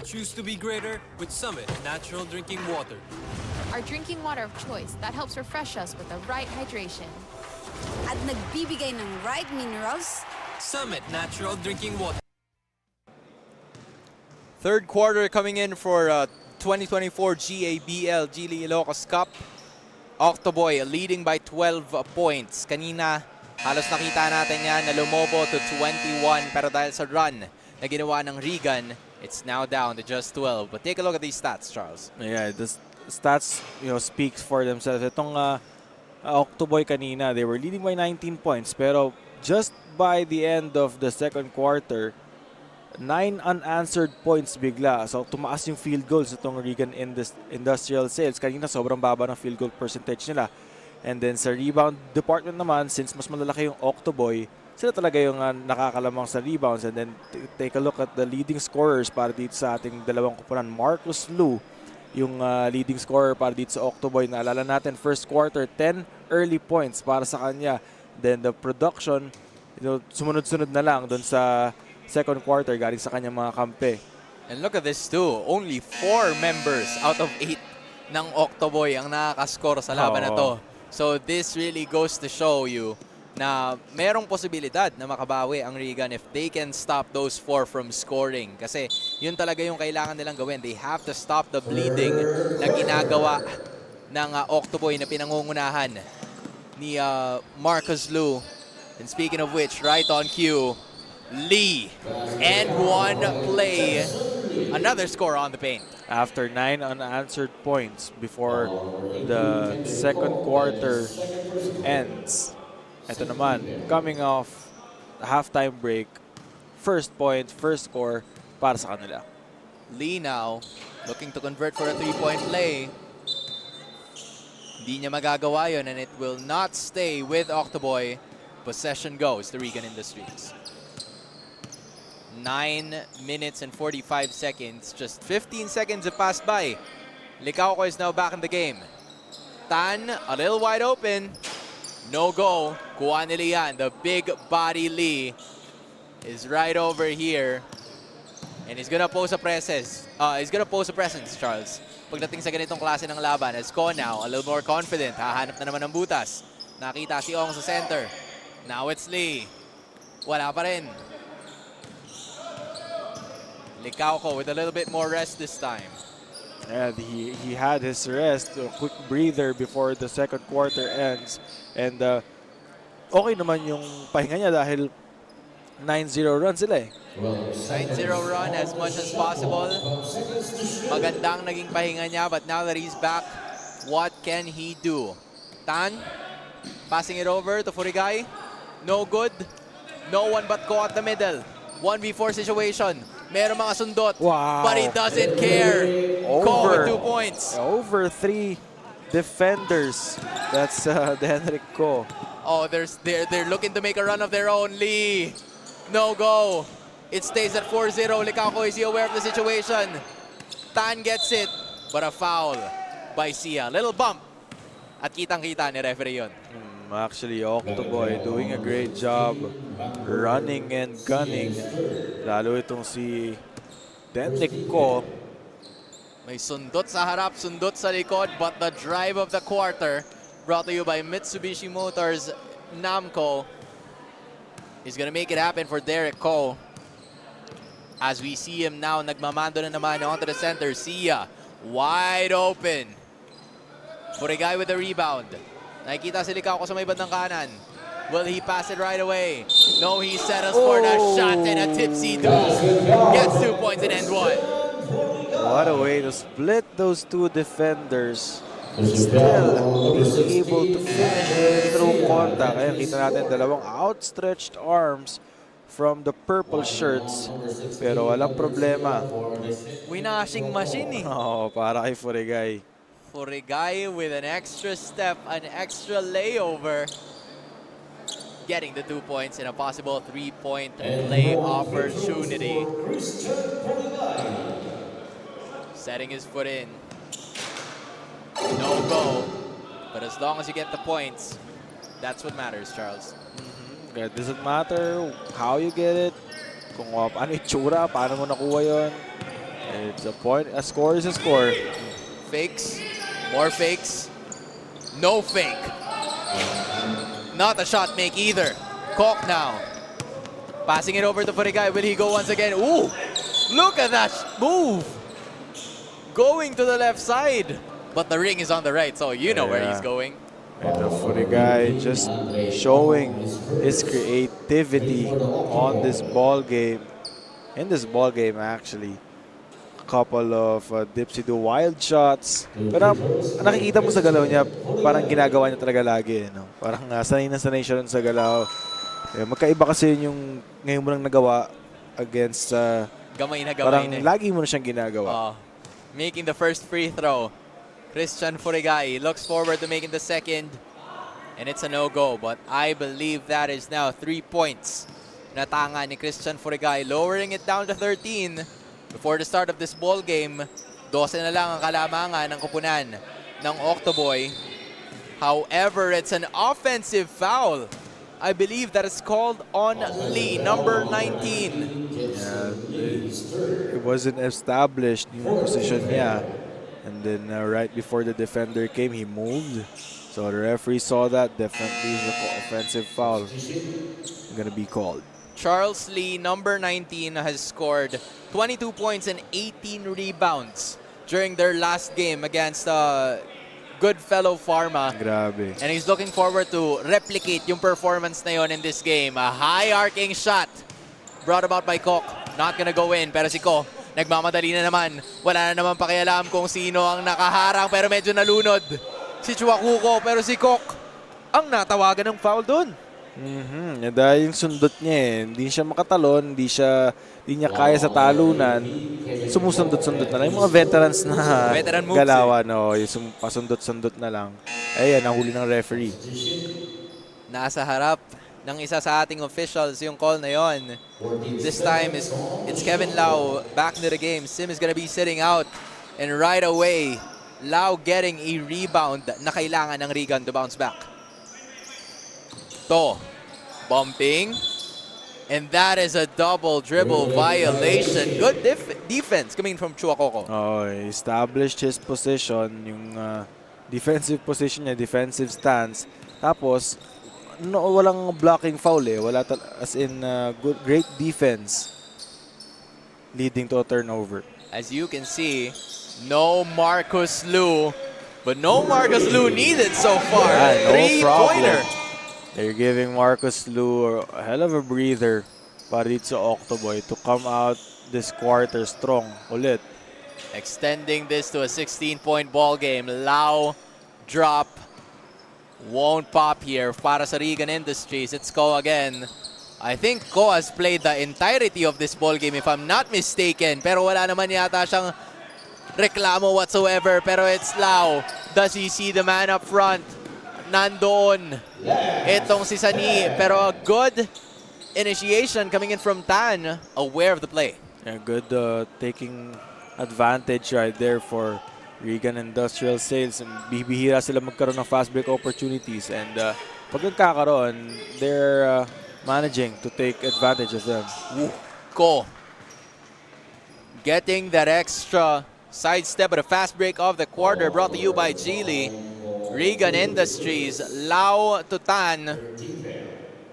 Choose to be greater with Summit Natural Drinking Water. Our drinking water of choice that helps refresh us with the right hydration. At nagbibigay ng right minerals, Summit Natural Drinking Water. Third quarter coming in for 2024 GABL Gili Ilocos Cup. Octoboy leading by 12 points. Kanina, halos nakita natin yan na lumobo to 21, pero dahil sa run na ginawa ng Regan, it's now down to just 12. But take a look at these stats, Charles. Yeah, the stats, speaks for themselves. Itong Octoboy kanina, they were leading by 19 points, pero just by the end of the second quarter, 9 unanswered points bigla. So tumaas yung field goals itong Regan Industrial Sales. Kanina sobrang baba ng field goal percentage nila. And then sa rebound department naman, since mas malalaki yung Octoboy, sila talaga yung nakakalamang sa rebounds. And then take a look at the leading scorers para dito sa ating dalawang kupunan. Marcus Lu, yung leading scorer para dito sa Octoboy. Naalala natin, first quarter, 10 early points para sa kanya. Then the production, sumunod-sunod na lang doon sa second quarter galing sa kanyang mga kampe. And look at this too. Only 4 members out of 8 ng Octoboy ang nakakascore sa laban na to. So this really goes to show you na merong posibilidad na makabawi ang Regan if they can stop those 4 from scoring. Kasi yun talaga yung kailangan nilang gawin. They have to stop the bleeding na ginagawa ng Octoboy na pinangungunahan ni Marcus Lu. And speaking of which, right on cue, Lee. And one play. Another score on the paint. After 9 unanswered points before the second quarter ends. Ito naman, coming off the halftime break, first point, first score para sa kanila. Lee now looking to convert for a 3-point play. Hindi niya magagawa yun and it will not stay with Octoboy. Possession goes to Regan Industries. 9 minutes and 45 seconds. Just 15 seconds have passed by. Licauco is now back in the game. Tan, a little wide open. No go. Kuha nila yan. The big body Lee is right over here. And he's gonna pose a presence. Charles. Pagdating sa ganitong klase ng laban, as Ko now, a little more confident. Hahanap na naman ng butas. Nakita si Ong sa center. Now it's Lee. Wala pa rin. Licauco with a little bit more rest this time. And he had his rest, a quick breather before the second quarter ends. And okay naman yung pahinga niya dahil 9-0 run sila eh. 9-0 run as much as possible. Magandang naging pahinga niya, but now that he's back, what can he do? Tan, passing it over to Furigay. No good. No one but Ko at the middle. 1v4 situation. Meron mga sundot, but he doesn't care. Ko with 2 points. Over 3 defenders. That's Henrik Ko. Oh, they're looking to make a run of their own. Lee, no go. It stays at 4-0. Licauco, is he aware of the situation? Tan gets it, but a foul by Sia. Little bump. At kitang-kita ni referee yun. Actually, Octoboy doing a great job running and gunning. Lalo itong si Henrik Ko. May sundot sa harap, sundot sa likod, but the drive of the quarter, brought to you by Mitsubishi Motors Namco, is gonna make it happen for Derek Ko. As we see him now, nagmamando na naman onto the center. Sia, wide open. Furigay with the rebound. Nakikita si Licauco sa may bandang kanan. Will he pass it right away? No, he settles for the shot and a tipsy do. Gets 2 points and end one. What a way to split those two defenders. Still being able to finish through contact. Kaya kita natin dalawang outstretched arms from the purple shirts. Pero walang problema. Winashing machine eh. Oh, para kay Furigay. Furigay with an extra step, an extra layover. Getting the 2 points and a possible 3-point play opportunity. Setting his foot in. No go. But as long as you get the points, that's what matters, Charles. It doesn't matter how you get it. Kung ano itsura, paano mo nakuha yun. It's a point. A score is a score. Fakes. More fakes. No fake. Not a shot make either. Kok now. Passing it over to Furigay. Will he go once again? Ooh! Look at that move! Going to the left side. But the ring is on the right, so you know where he's going. And the Furigay just showing his creativity on this ball game. In this ball game, actually. Couple of dipsy-do wild shots. Pero nakikita mo sa galaw niya, parang ginagawa niya talaga lagi. No? Parang sanay na sanay siya sa galaw. Magkaiba kasi yung ngayon mo lang nagawa against gamay na parang lagi mo na siyang ginagawa. Making the first free throw. Christian Furigay looks forward to making the second. And it's a no-go. But I believe that is now 3 points. Natanga ni Christian Furigay, lowering it down to 13. Before the start of this ball game, 12 na lang ang kalamangan ng kupunan ng Octoboy. However, it's an offensive foul. I believe that is called on Lee, number 19. It wasn't established yung position niya. And then right before the defender came, he moved. So the referee saw that. Definitely is an offensive foul gonna be called. Charles Lee, number 19, has scored 22 points and 18 rebounds during their last game against Goodfellow Pharma. Grabe. And he's looking forward to replicate yung performance na yon in this game. A high arcing shot brought about by Kok. Not gonna go in, pero si Ko nagmamadali na naman. Wala na naman pakialam kung sino ang nakaharang, pero medyo nalunod si Chuakuko, pero si Kok ang natawagan ng foul dun. Dahil yung sundot niya hindi siya makatalon, hindi niya kaya sa talunan, sumusundot-sundot na lang. Yung mga veterans na galawan, yung pasundot-sundot na lang. Ayan, nahuli ng referee. Nasa harap ng isa sa ating officials yung call na yon. This time it's Kevin Lau back into the game. Sim is gonna be sitting out, and right away, Lau getting a rebound na kailangan ng Regan to bounce back. To, bumping, and that is a double dribble violation. Good defense coming from Chuakoko. Oh, he established his position, yung defensive position niya, defensive stance. Tapos, walang blocking foul eh. Wala as in great defense leading to a turnover. As you can see, no Marcus Liu, but no Marcus Liu needed so far. Yeah, no Three-pointer. They're giving Marcus Liu a hell of a breather para dito sa Octoboy to come out this quarter strong ulit. Extending this to a 16-point ball game. Lau drop won't pop here para sa Regan Industries. It's Ko again. I think Ko has played the entirety of this ball game if I'm not mistaken. Pero wala naman yata siyang reklamo whatsoever. Pero it's Lau. Does he see the man up front? Nandoon itong si Sani. Pero a good initiation coming in from Tan. Aware of the play. Yeah, good taking advantage right there for Regan Industrial Sales. Bibihira sila magkaroon ng fast break opportunities, and pag nagkakaroon, they're managing to take advantage of them. Ko getting that extra sidestep at a fast break of the quarter, brought to you by Geely. Regan Industries, Lau to Tan.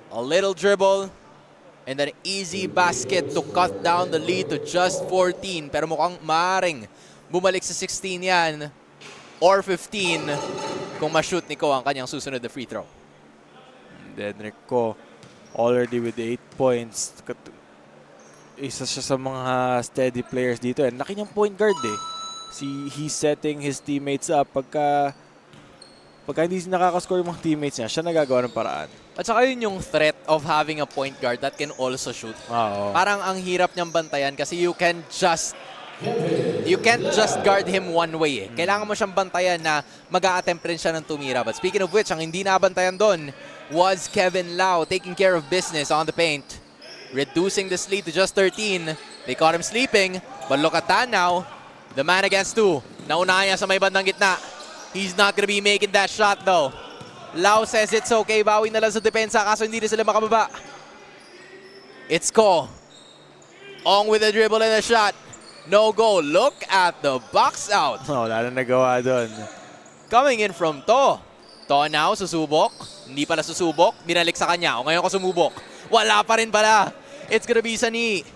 A little dribble and an easy basket to cut down the lead to just 14. Pero mukhang maaring bumalik sa 16 yan or 15 kung ma-shoot ni Ko ang kanyang susunod na free throw. Then Ko already with 8 points. Isa siya sa mga steady players dito. And laki niyang point guard eh. He's setting his teammates up. Pagka hindi nakakascore yung mga teammates niya, siya nagagawa ng paraan. At saka yun yung threat of having a point guard that can also shoot. Parang ang hirap niyang bantayan kasi you can't just guard him one way eh. Kailangan mo siyang bantayan na mag-a-attempt rin siya ng tumira. But speaking of which, ang hindi nabantayan doon was Kevin Lau taking care of business on the paint. Reducing this lead to just 13. They caught him sleeping. But look at that now. The man against two. Naunahan niya sa may bandang gitna. He's not gonna be making that shot though. Lau says it's okay. Bawi na lang sa depensa kaso hindi na sila makababa. It's Ko. Ong with a dribble and a shot. No goal. Look at the box out. Wala na nagawa doon. Coming in from To. To now, susubok. Hindi pala susubok. Binalik sa kanya. O ngayon ko sumubok. Wala pa rin pala. It's gonna be Sani.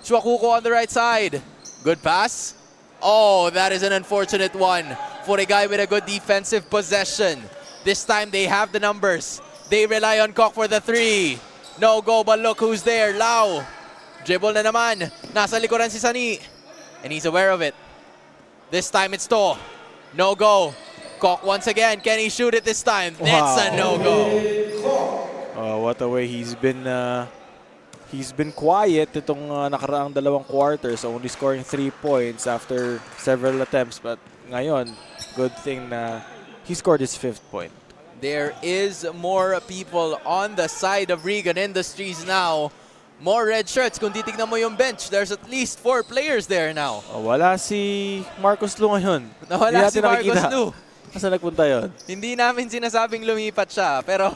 Chuakuko on the right side. Good pass. Oh, that is an unfortunate one for a guy with a good defensive possession. This time they have the numbers. They rely on Kok for the three. No go, but look who's there. Lau. Dribble na naman. Nasa likuran si Sani. And he's aware of it. This time it's To. No go. Kok once again. Can he shoot it this time? Wow. That's a no-go. What a way he's been quiet itong nakaraang dalawang quarters, only scoring 3 points after several attempts. But ngayon, good thing na he scored his 5th point. There is more people on the side of Regan Industries now. More red shirts. Kung titignan mo yung bench, there's at least 4 players there now. Wala si Marcus Liu ngayon. Nawala si Marcus Liu. Saan nagpunta yun? Hindi namin sinasabing lumipat siya. Pero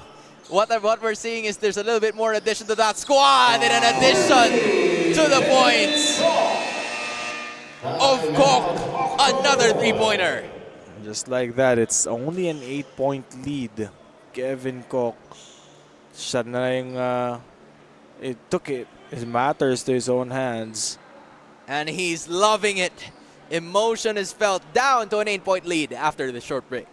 what we're seeing is there's a little bit more addition to that squad. And an addition to the points of Kok. Another 3-pointer. Just like that, it's only an 8-point lead. Kevin Kok. Siya na yung... It took his matters to his own hands. And he's loving it. Emotion is felt, down to an 8-point lead after the short break.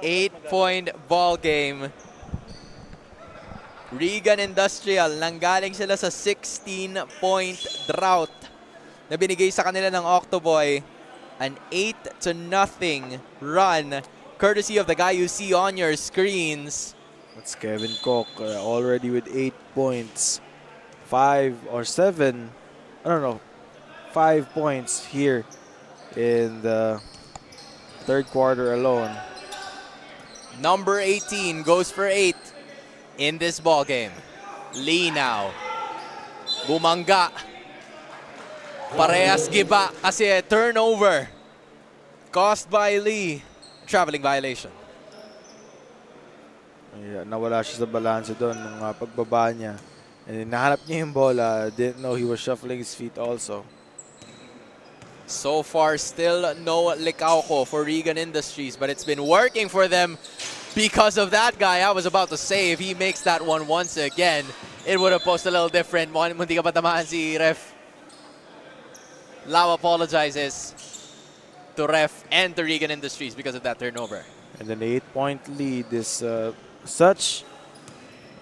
Eight-point ball game. Regan Industrial, nanggaling sila sa 16-point drought na binigay sa kanila ng Octoboy. An 8-0 run, courtesy of the guy you see on your screens. That's Kevin Koch already with 8 points. 5 or 7, I don't know, 5 points here in the third quarter alone. Number 18 goes for 8 in this ball game. Lee now. Bumangga. Parehas giba kasi turnover. Caused by Lee. Traveling violation. Yeah, nawala siya sa balanse doon ng pagbaba niya. And nahanap niya yung bola. Didn't know he was shuffling his feet also. So far, still no Licauco for Regan Industries, but it's been working for them because of that guy. I was about to say, if he makes that one once again, it would have posed a little different. Munti ka pa tamaan si Ref. Lau apologizes to Ref and to Regan Industries because of that turnover. And an 8-point lead is such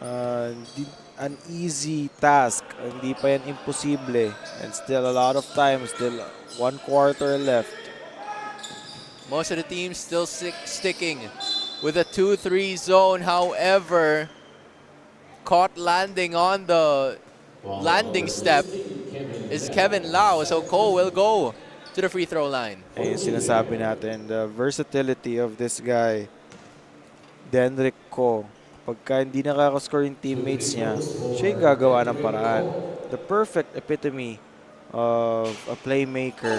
an easy task. Hindi pa yan imposible. And still a lot of time, still 1 quarter left. Most of the teams still sticking with a 2-3 zone. However, caught landing on the landing step is Kevin Lau. So Cole will go to the free throw line. Ayun sinasabi natin, the versatility of this guy, Denrick Ko. Pagka hindi nakakascore yung teammates niya, siya yung gagawa ng paraan. The perfect epitome of a playmaker.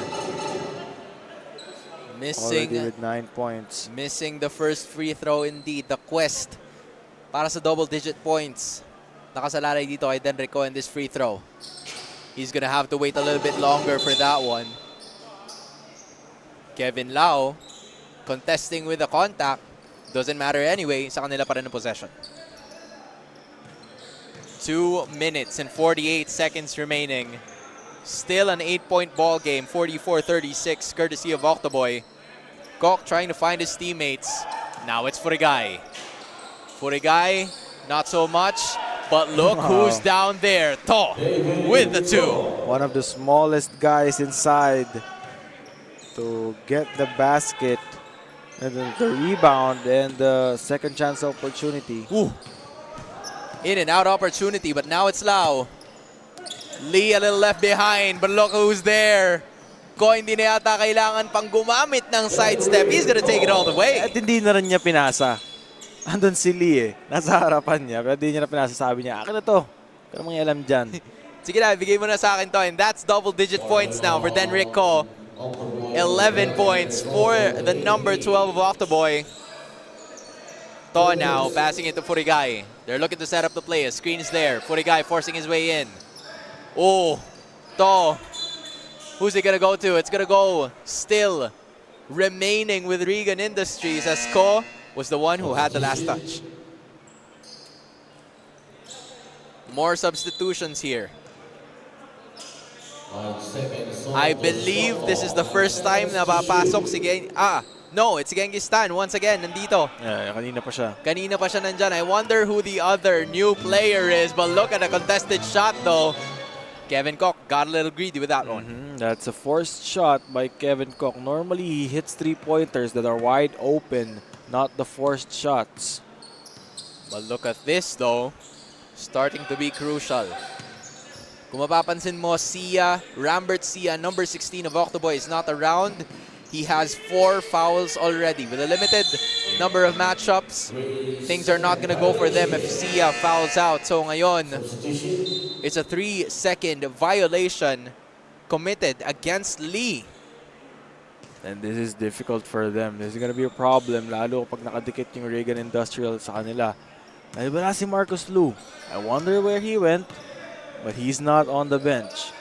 Already with 9 points. Missing the first free throw indeed. The quest para sa double-digit points. Nakasalalay dito kay Denrico in this free throw. He's gonna have to wait a little bit longer for that one. Kevin Lau contesting with the contact. Doesn't matter anyway, sa kanila pa rin ang possession. 2 minutes and 48 seconds remaining. Still an 8-point ball game, 44-36, courtesy of Octoboy. Koch trying to find his teammates. Now it's Furigay. Furigay, not so much, but look who's down there. To with the 2. One of the smallest guys inside to get the basket. And then the rebound and the second chance opportunity. Ooh. In and out opportunity, but now it's Lau. Lee a little left behind, but look who's there. Ko hindi na yata kailangan pang gumamit ng sidestep. He's gonna take it all the way. At hindi na rin niya pinasa. Andun si Lee nasa harapan niya, pero hindi niya na pinasa. Sabi niya, akin na to. Pero mga alam dyan. Sige na, bigay mo na sa akin to. And that's double-digit points now for Denrick Ko. 11 points for the number 12 of Octoboy. To now, passing it to Furigay. They're looking to set up the play. A screen is there. Furigay forcing his way in. Oh, To. Who's it gonna go to? It's gonna go still remaining with Regan Industries as Ko was the one who had the last touch. More substitutions here. I believe this is the first time na papasok si no, it's Genghis Stan once again nandito. Yeah, kanina pa siya. Kanina pa siya nandyan. I wonder who the other new player is, but look at the contested shot though. Kevin Koch got a little greedy with that one. That's a forced shot by Kevin Koch. Normally he hits 3-pointers that are wide open, not the forced shots. But look at this though, starting to be crucial. Kung mapapansin mo, Rambert Sia, number 16 of Octoboy, is not around. He has 4 fouls already. With a limited number of matchups, things are not going to go for them if Sia fouls out. So ngayon, it's a 3-second violation committed against Lee. And this is difficult for them. This is going to be a problem, lalo pag nakadikit yung Regan Industrial sa kanila. Ay, wala si Marcus Liu. I wonder where he went. But he's not on the bench.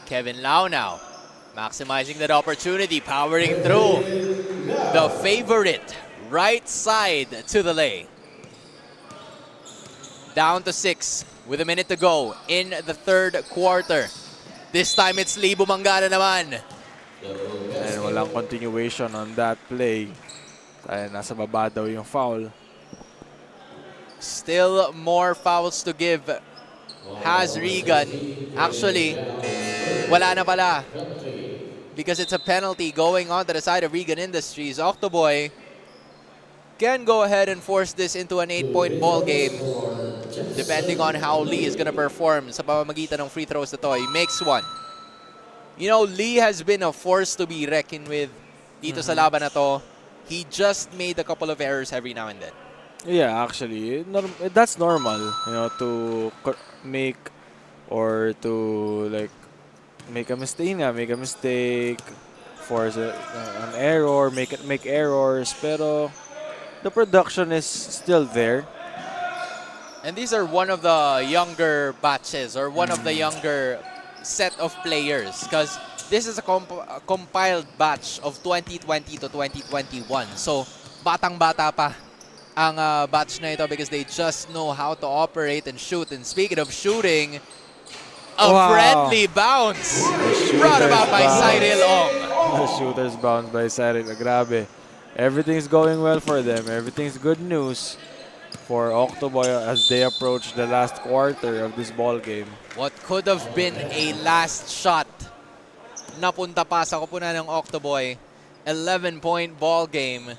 Kevin Lau now, maximizing that opportunity, powering through. The favorite, right side to the lane. Down to 6 with a minute to go in the third quarter. This time it's Lee Bumangga na naman. And walang continuation on that play. Dahil nasa baba daw yung foul. Still more fouls to give. Has Regan. Actually, wala na pala. because it's a penalty going on to the side of Regan Industries. Octoboy can go ahead and force this into an 8-point ball game, depending on how Lee is going to perform sa pamamagitan ng free throws na to. He makes one. You know, Lee has been a force to be reckoned with dito sa laban na to. He just made a couple of errors every now and then. Yeah, actually, that's normal, you know, to make or to like make a mistake, force an error, make errors, pero the production is still there. And these are one of the younger batches or one of the younger set of players, because this is a compiled batch of 2020 to 2021. So, batang-bata pa ang batch na ito because they just know how to operate and shoot. And speaking of shooting, a friendly bounce brought about by Cyril Ong. The shooter's bounce by Cyril. Grabe. Everything's going well for them. Everything's good news for Octoboy as they approach the last quarter of this ball game. What could have been a last shot napunta pa sa koponan ng Octoboy. 11-point ball game.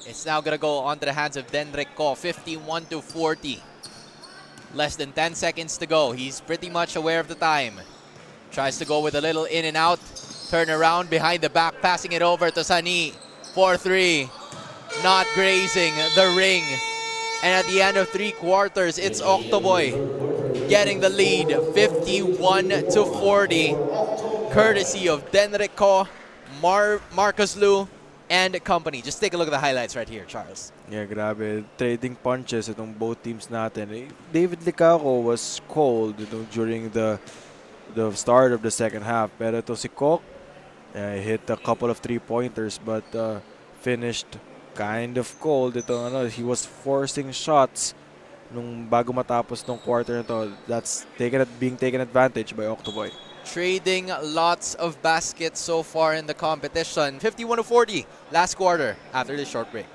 It's now gonna go onto the hands of Denrick Ko, 51-40. Less than 10 seconds to go. He's pretty much aware of the time. Tries to go with a little in and out. Turn around behind the back, passing it over to Sani. 4-3. Not grazing the ring. And at the end of 3 quarters, it's Octoboy getting the lead, 51-40. Courtesy of Denrick Ko, Marcus Liu, and company. Just take a look at the highlights right here, Charles. Yeah, grabe. Trading punches itong both teams natin. David Licao was cold during the start of the second half. Pero ito si Kok, hit a couple of 3-pointers but finished kind of cold. He was forcing shots nung bago matapos ng quarter na to. That's being taken advantage by Octoboy. Trading lots of baskets so far in the competition. 51-40 last quarter after this short break.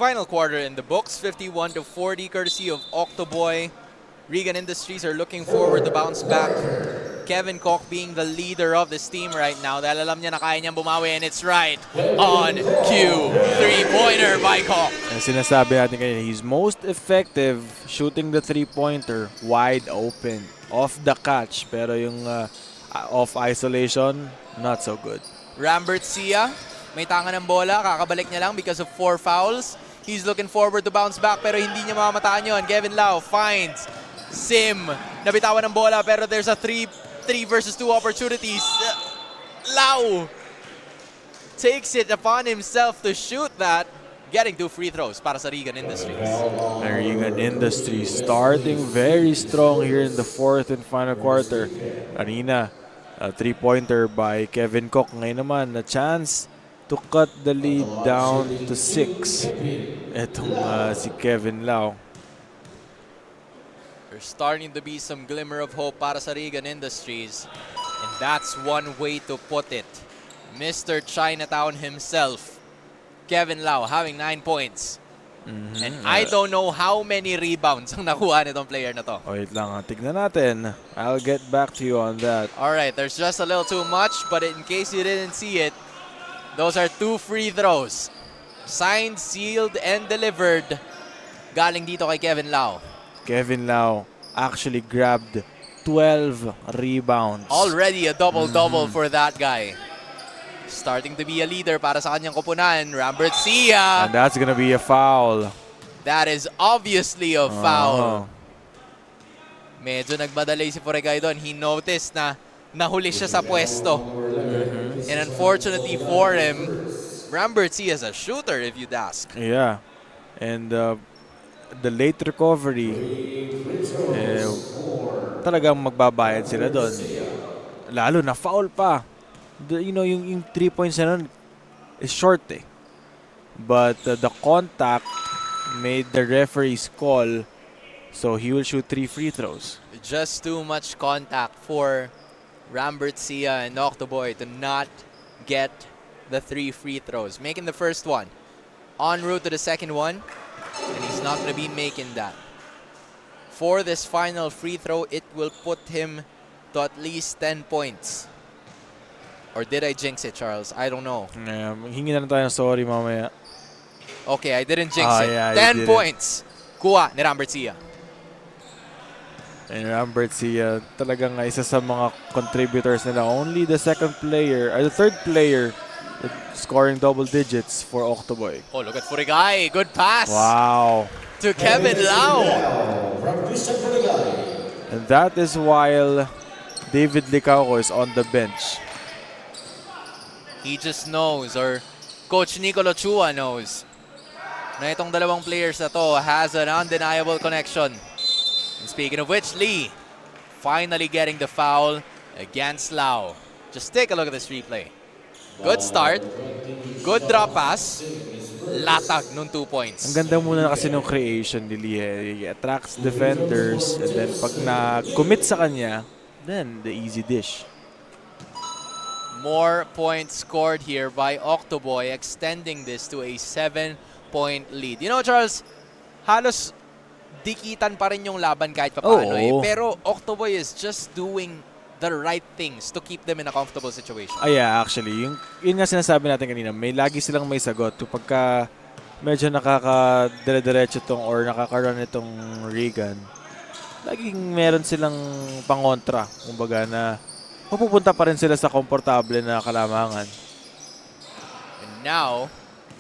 Final quarter in the books, 51-40, courtesy of Octoboy. Regan Industries are looking forward to bounce back. Kevin Koch being the leader of this team right now dahil alam niya na kaya niyang bumawi, and it's right on cue. 3-pointer by Koch. Ang sinasabi natin kanina, he's most effective shooting the 3-pointer wide open, off the catch, pero yung off isolation, not so good. Rambert Sia, may tanga ng bola, kakabalik niya lang because of 4 fouls. He's looking forward to bounce back pero hindi niya mamataan yun. Kevin Lau finds Sim. Nabitawan ng bola pero there's a 3 versus 2 opportunities. Lau takes it upon himself to shoot that. Getting 2 free throws para sa Regan Industries. Regan Industries starting very strong here in the 4th and final quarter. Kanina, a 3-pointer by Kevin Koch. Ngayon naman, a chance to cut the lead down to 6. Etong si Kevin Lau. There's starting to be some glimmer of hope para sa Regan Industries. And that's one way to put it. Mr. Chinatown himself, Kevin Lau, having 9 points. And I don't know how many rebounds ang nakuha nitong player na to. Wait lang, tignan natin. I'll get back to you on that. Alright, there's just a little too much, but in case you didn't see it, those are 2 free throws. Signed, sealed, and delivered. Galing dito kay Kevin Lau. Kevin Lau actually grabbed 12 rebounds. Already a double-double for that guy. Starting to be a leader para sa kanyang koponan, Rambert Sia. And that's gonna be a foul. That is obviously a foul. Medyo nagmadali si Foregay doon. He noticed na nahuli siya sa pwesto. And unfortunately for him, Rambert Sia is a shooter if you'd ask. Yeah. And the late recovery, talagang magbabayad sila doon. Lalo na foul pa. yung 3 points na nun is short eh. But the contact made the referee's call, so he will shoot 3 free throws. Just too much contact for Rambert Sia and Octoboy to not get the 3 free throws. Making the first one. En route to the second one. And he's not going to be making that. For this final free throw, it will put him to at least 10 points. Or did I jinx it, Charles? I don't know. Hingi na lang tayo ng sorry mamaya. Okay, I didn't jinx it. Yeah, 10 points. Kuha ni Rambert Sia. And Rambert Sia, talagang isa sa mga contributors nila. Only the second player, or the third player, scoring double digits for Octoboy. Oh, look at Furigai. Good pass. Wow. To Kevin Lau. And that is while David Licauco is on the bench. He just knows, or Coach Nicolo Chua knows, na itong dalawang players na to has an undeniable connection. And speaking of which, Lee finally getting the foul against Lau. Just take a look at this replay. Good start. Good drop pass. Latag nung 2 points. Ang ganda muna kasi ng creation ni Lee. He attracts defenders, and then pag na-commit sa kanya, then the easy dish. More points scored here by Octoboy, extending this to a 7-point lead. You know, Charles, halos dikitan pa rin yung laban kahit papaano eh. Pero Octoboy is just doing the right things to keep them in a comfortable situation. Yeah, actually. Yun nga sinasabi natin kanina, lagi silang may sagot. Pagka medyo nakaka-dire-diretso tong or nakaka-run itong Regan, laging meron silang pangontra. Kumbaga na mapupunta pa rin sila sa komportable na kalamangan. And now,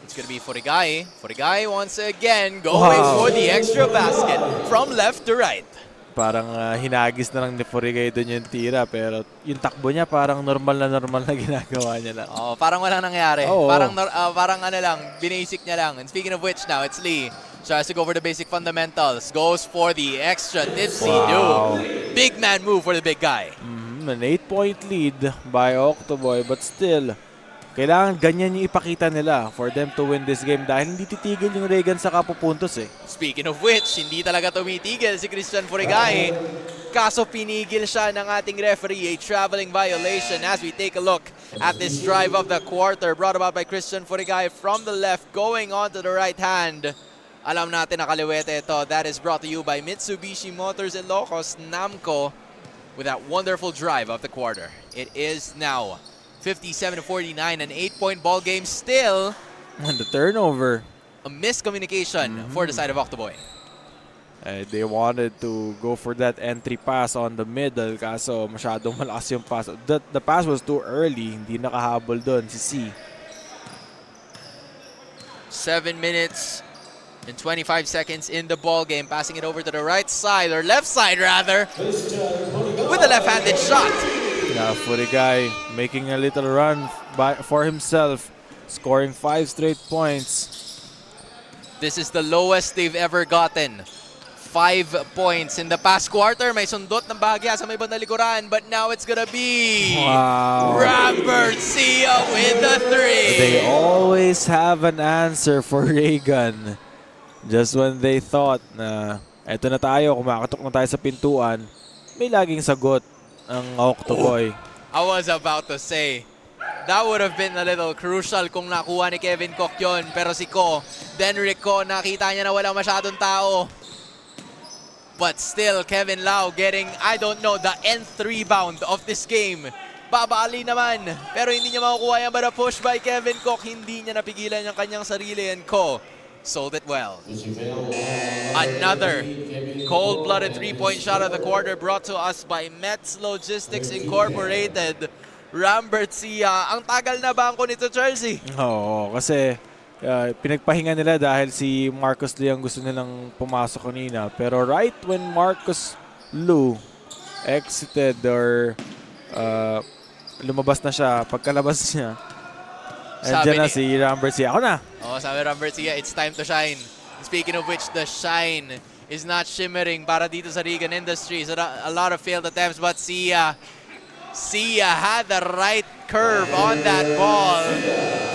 it's going to be Furigai. Furigai once again going for the extra basket from left to right. Parang hinagis na lang ni Furigay doon yung tira, pero yung takbo niya parang normal na ginagawa niya lang. Oh, parang walang nangyari. Parang ano lang, binasic niya lang. And speaking of which now, it's Lee. Tries to go for the basic fundamentals. Goes for the extra. Dipsy do. Big man move for the big guy. An 8-point lead by Octoboy, but still, kailangan ganyan yung ipakita nila for them to win this game dahil hindi titigil yung Regan sa kapupuntos eh. Speaking of which, hindi talaga tumitigil si Christian Furigay. Kaso pinigil siya ng ating referee, a traveling violation as we take a look at this drive of the quarter brought about by Christian Furigay from the left going on to the right hand. Alam natin na kaliwete ito. That is brought to you by Mitsubishi Motors Ilocos, Namco, with that wonderful drive of the quarter. It is now 57-49, an 8-point ball game still. And the turnover. A miscommunication for the side of Octoboy. They wanted to go for that entry pass on the middle kaso masyadong malakas yung pass. The pass was too early. Hindi nakahabol doon si C. 7 minutes and 25 seconds in the ball game. Passing it over to the right side, or left side rather, with a left-handed shot. Yeah, Furigay making a little run for himself, scoring 5 straight points. This is the lowest they've ever gotten. 5 points in the past quarter. May sundot ng bahagya sa may bandang likuran, but now it's gonna be Rambert Sia with the 3. They always have an answer for Regan. Just when they thought na eto na tayo, kumakatok na tayo sa pintuan, may laging sagot ang Octoboy. I was about to say, that would have been a little crucial kung nakuha ni Kevin Koch yun. Pero si Ko, Denrick Ko, nakita niya na wala masyadong tao. But still, Kevin Lau getting, I don't know, the nth rebound of this game. Babali naman. Pero hindi niya makukuha yan, but a push by Kevin Koch. Hindi niya napigilan yung kanyang sarili, and Ko sold it well. Another cold-blooded 3-point shot of the quarter brought to us by Mets Logistics Incorporated. Rambert Sia, ang tagal na bangko nito, Chelsea. Oo, kasi pinagpahinga nila dahil si Marcus Lee ang gusto nilang pumasok kanina. Pero right when Marcus Liu exited or lumabas na siya, pagkalabas niya, andyan na si Rambert Sia. Ako na! Sabi Rambert Sia, it's time to shine. Speaking of which, the shine is not shimmering para dito sa Regan Industries. A lot of failed attempts, but Sia Sia had the right curve on that ball,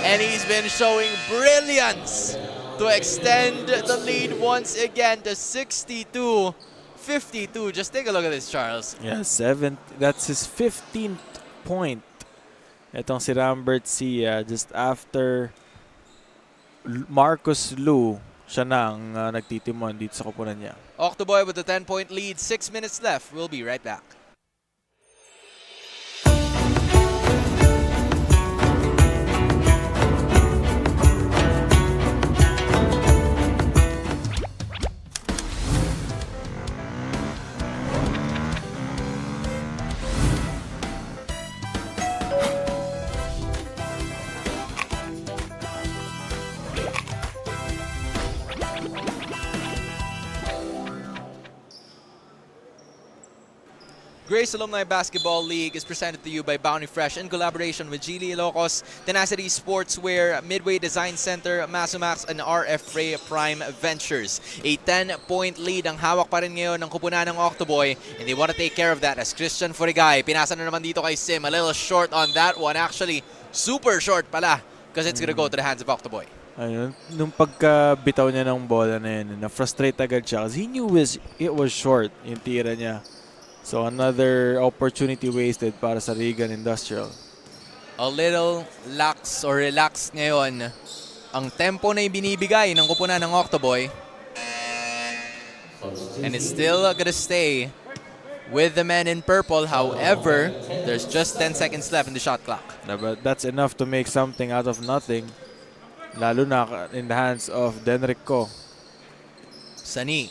and he's been showing brilliance to extend the lead once again to 62-52. Just take a look at this, Charles. Yeah, that's his 15th point. Itong si Rambert Sia, just after Marcus Lu, siya na ang nagtitimon dito sa kupunan niya. Octoboy with the 10-point lead, 6 minutes left. We'll be right back. Grace Alumni Basketball League is presented to you by Bounty Fresh in collaboration with Geely Ilocos, Tenacity Sportswear, Midway Design Center, Masumax, and RF Ray Prime Ventures. A 10-point lead ang hawak pa rin ngayon ng kupunan ng Octoboy, and they want to take care of that as Christian Furigay. Pinasa na naman dito kay Sim. A little short on that one. Actually, super short pala because it's gonna go to the hands of Octoboy. Ayun, nung pagkabitaw niya ng bola na yun, na-frustrate agad siya kasi he knew it was short yung tira niya. So another opportunity wasted para sa Regan Industrial. A little lax or relaxed ngayon ang tempo na ibinibigay ng kupunan ng Octoboy. And it's still gonna stay with the men in purple. However, there's just 10 seconds left in the shot clock. But that's enough to make something out of nothing. Lalo na in the hands of Denrico. Sani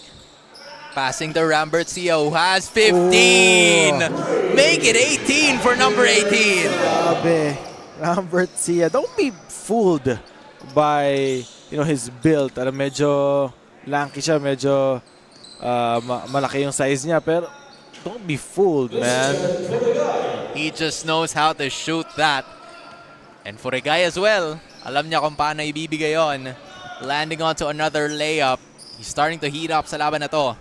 passing to Rambert Sia, who has 15. Make it 18 for number 18. Grabe. Rambert Sia, don't be fooled by his build. Medyo lanky siya, medyo malaki yung size niya, pero don't be fooled, man. He just knows how to shoot that. And for a guy as well, alam niya kung paano ibibigay yon. Landing onto another layup. He's starting to heat up sa laban na to.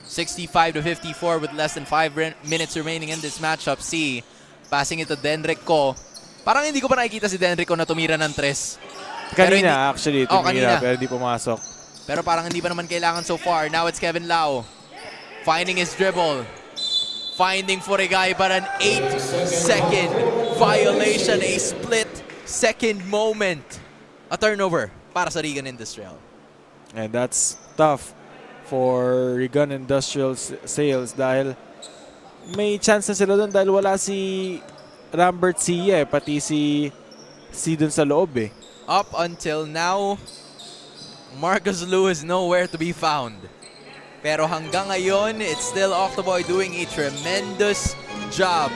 65-54 with less than 5 minutes remaining in this matchup. C passing it to Denrico. Parang hindi ko pa nakikita si Denrico na tumira ng 3. Kanina actually tumira, kanina. pero hindi pumasok. Pero parang hindi pa naman kailangan so far. Now it's Kevin Lau finding his dribble. Finding Furigay, but an 8-second violation. A split-second moment. A turnover para sa Regan Industrial. And that's tough for Regan Industrial Sales dahil may chance na sila doon dahil wala si Rambert Sia, pati si dun sa loob eh. Up until now, Marcus Lu is nowhere to be found. Pero hanggang ngayon, it's still Octoboy doing a tremendous job.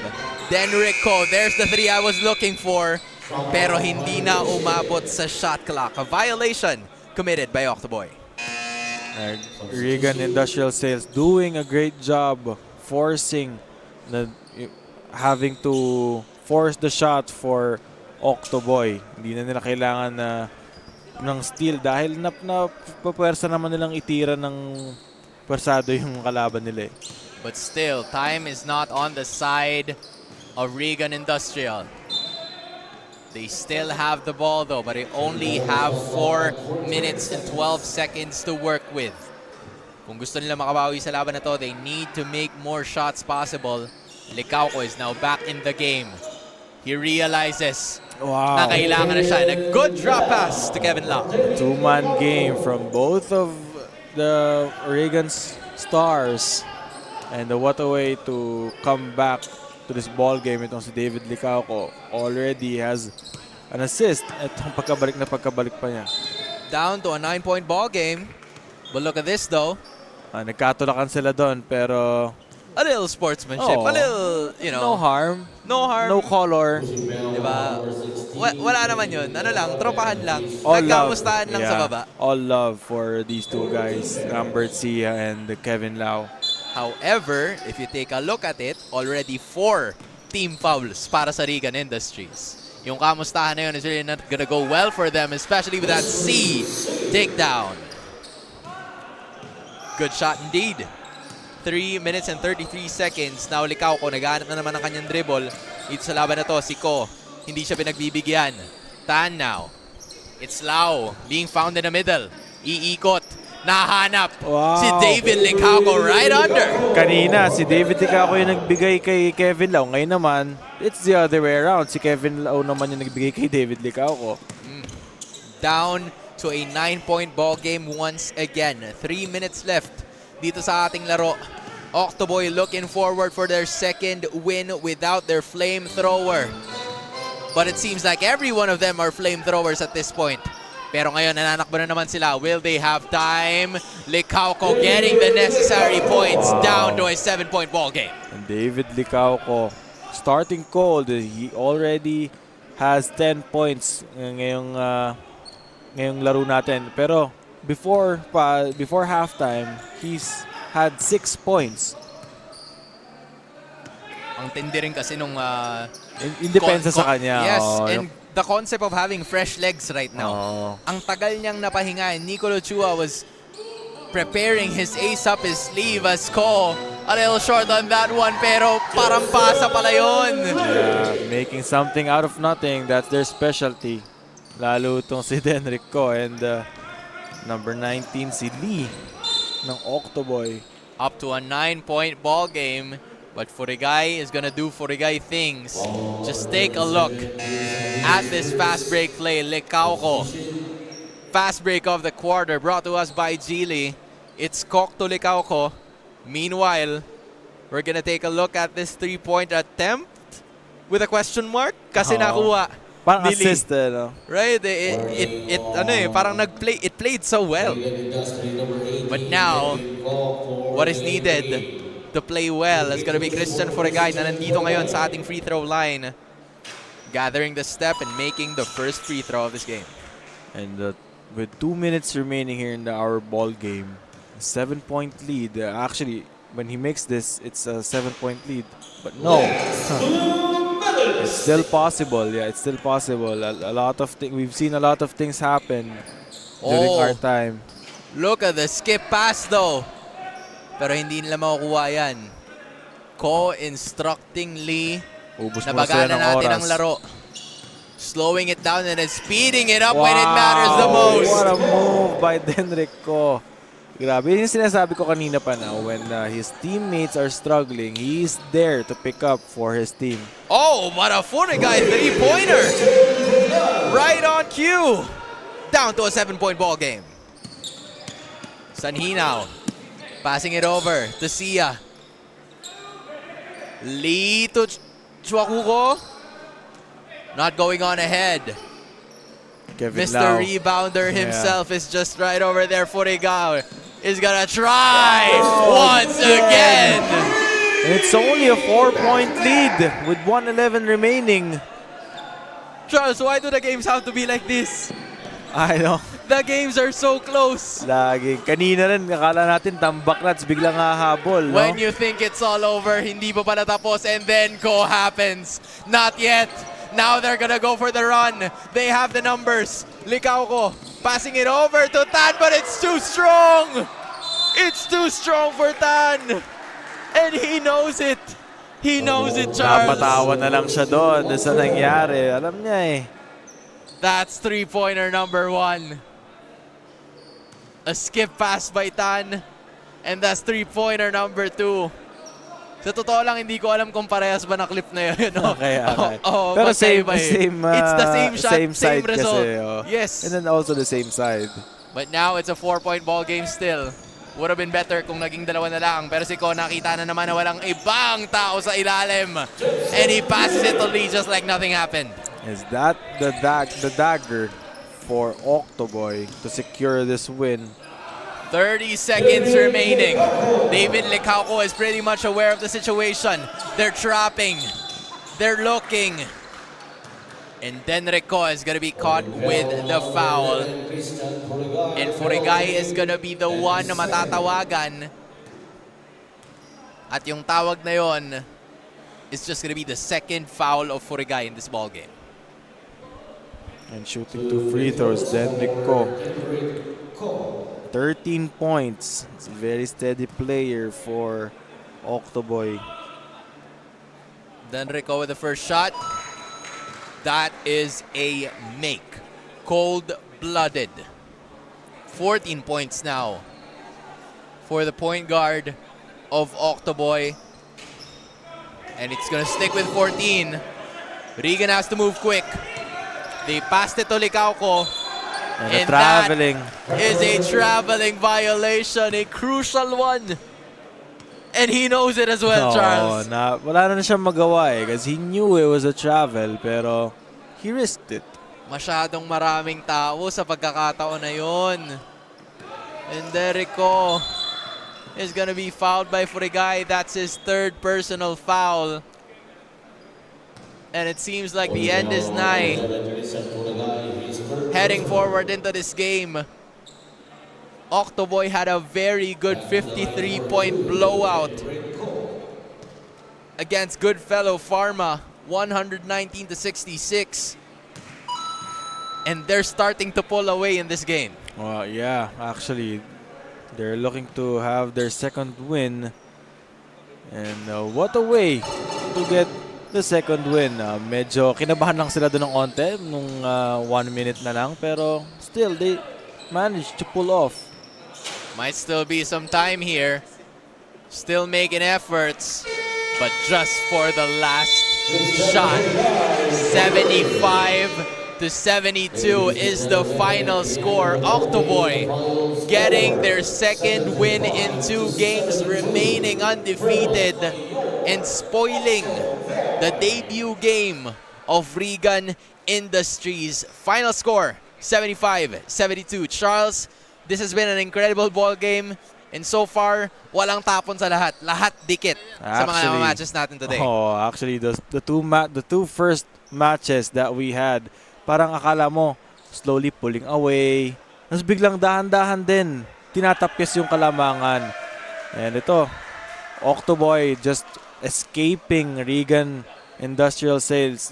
Denrico, there's the 3 I was looking for. Pero hindi na umabot sa shot clock. A violation committed by Octoboy. Regan Industrial Sales doing a great job having to force the shot for Octoboy. Hindi na nila kailangan ng steal dahil napapwersa naman nilang itira ng pwersado yung kalaban nila eh. But still, time is not on the side of Regan Industrial. They still have the ball though, but they only have 4 minutes and 12 seconds to work with. Kung gusto nila makabawi sa laban na to, they need to make more shots possible. Licauco is now back in the game. He realizes na kailangan na siya. And a good drop pass to Kevin Lau. 2-man game from both of the Regan's stars. And what a way to come back to this ball game. Itong si David Licauco already has an assist. Itong pagkabalik pa niya. Down to a 9-point ball game. But look at this though. Nagkatulakan sila doon pero a little sportsmanship, a little, no harm. No harm. No color. Diba? Wala naman yun. Ano lang, tropahan lang. All Nagkamustahan love. lang sa baba. All love for these two guys, Rambert Sia and Kevin Lau. However, if you take a look at it, already 4 team fouls para sa Regan Industries. Yung kamustahan na yun is really not gonna go well for them, especially with that C takedown. Good shot indeed. 3 minutes and 33 seconds. Now Licauco naghahanap na naman ng kanyang dribble. Dito sa laban na to, si Ko, hindi siya pinagbibigyan. Tan now. It's Lau being found in the middle. Iikot. Nahanap. Wow. Si David Licauco right under. Kanina, si David Licauco yung nagbigay kay Kevin Lau. Ngayon naman, it's the other way around. Si Kevin Lau naman yung nagbigay kay David Licauco. Down to a 9-point ball game once again. 3 minutes left dito sa ating laro. Octoboy looking forward for their second win without their flamethrower. But it seems like every one of them are flamethrowers at this point. Pero ngayon, nananakbo na naman sila. Will they have time? Licauco getting the necessary points down to a 7-point ball game. And David Licauco starting cold. He already has 10 points ngayong laro natin. Pero before halftime, he's had 6 points. Ang tindi rin kasi nung... Independent sa kanya. Yes, and the concept of having fresh legs right now. Ang tagal niyang napahinga. Nicolo Chua was preparing his ace up his sleeve as Ko. A little short on that one, pero parang pasa pala yun. Yeah, making something out of nothing. That's their specialty. Lalo itong si Denrick Ko. And number 19, si Lee ng Octoboy. Up to a 9-point ball game. But Furigay is gonna do Furigay things. Just take a look at this fast break play. Licauco. Fast break of the quarter brought to us by Geely. It's Kok to Licauco. Meanwhile, we're gonna take a look at this 3-point attempt with a question mark. Kasi nakuha. Parang ni Lee. assist, no? Right? Parang it played so well. But now, what is needed to play well is gonna be Christian Furigay na nandito ngayon sa ating free throw line, gathering the step and making the first free throw of this game. And with 2 minutes remaining here in our ball game, 7-point lead. Actually, when he makes this, it's a 7-point lead. But no, it's still possible. Yeah, it's still possible. A lot of things. We've seen a lot of things happen during our time. Look at the skip pass though. Pero hindi nila makukuha yan. Ko instructing Lee. Ubus muna sila Nabagana ng natin oras. ang laro. Slowing it down and then speeding it up when it matters the most. What a move by Denrick Ko. Grabe, yung sinasabi ko kanina pa na when his teammates are struggling, he's there to pick up for his team. Oh, what a Furigay 3-pointer. Right on cue. Down to a 7-point ball game. Sanhinaw. Passing it over to Sia. Lee to Chuakuko. Not going on ahead. Kevin Mr. Lau. Rebounder himself is just right over there. Furigay is gonna try once again. And it's only a 4-point lead with 1:11 remaining. Charles, why do the games have to be like this? I know. The games are so close. Lagi. Kanina rin, akala natin tambak na, biglang hahabol. No? When you think it's all over, hindi pa pala tapos, and then Ko happens. Not yet. Now they're gonna go for the run. They have the numbers. Licauco passing it over to Tan, but it's too strong. It's too strong for Tan. And he knows it. He knows it, Charles. Napatawa na lang siya doon sa nangyari. Alam niya eh. That's 3-pointer number 1. A skip pass by Tan. And that's 3-pointer number 2. Sa totoo lang, hindi ko alam kung parehas ba na clip na yun. No? Okay. Pero same, it's the same shot, same side result. Kasi, oh. Yes. And then also the same side. But now it's a 4-point ball game still. Would have been better kung naging dalawa na lang. Pero si Ko nakita na naman na walang ibang tao sa ilalim. And he passes it to Lee just like nothing happened. Is that the dagger for Octoboy to secure this win? 30 seconds remaining. David Licauco is pretty much aware of the situation. They're trapping. They're looking. And Denrick Ko is going to be caught with the foul. And Furigay is going to be the one na matatawagan. At yung tawag na yon is just going to be the second foul of Furigay in this ball game. And shooting 2 free throws, Denrick Ko. 13 points. It's a very steady player for Octoboy. Then Rico with the first shot. That is a make. Cold-blooded. 14 points now for the point guard of Octoboy. And it's gonna stick with 14. Regan has to move quick. They passed it to Licauco. And traveling. That is a traveling violation, a crucial one. And he knows it as well, Charles. Wala na siyang magawa because he knew it was a travel, pero he risked it. Masyadong maraming tao sa pagkakataon na yun. And Derico is gonna be fouled by Furigay. That's his third personal foul. And it seems like the end is nigh. Heading forward into this game. Octoboy had a very good 53-point blowout against Goodfellow Pharma, 119-66. And they're starting to pull away in this game. Well, yeah, actually, they're looking to have their second win. And what a way to get the second win. Medyo kinabahan lang sila doon ng onte nung 1 minute na lang. Pero still, they managed to pull off. Might still be some time here. Still making efforts. But just for the last shot. 75-72 is the final score. Octoboy getting their second win in 2 games, remaining undefeated and spoiling the debut game of Regan Industries. Final score, 75-72. Charles, this has been an incredible ball game. And so far, walang tapon sa lahat. Lahat dikit sa mga matches natin today. Oh, actually, the two first matches that we had, parang akala mo, slowly pulling away. Tapos biglang dahan-dahan din, tinatapyas yung kalamangan. And ito, Octoboy just escaping Regan Industrial Sales.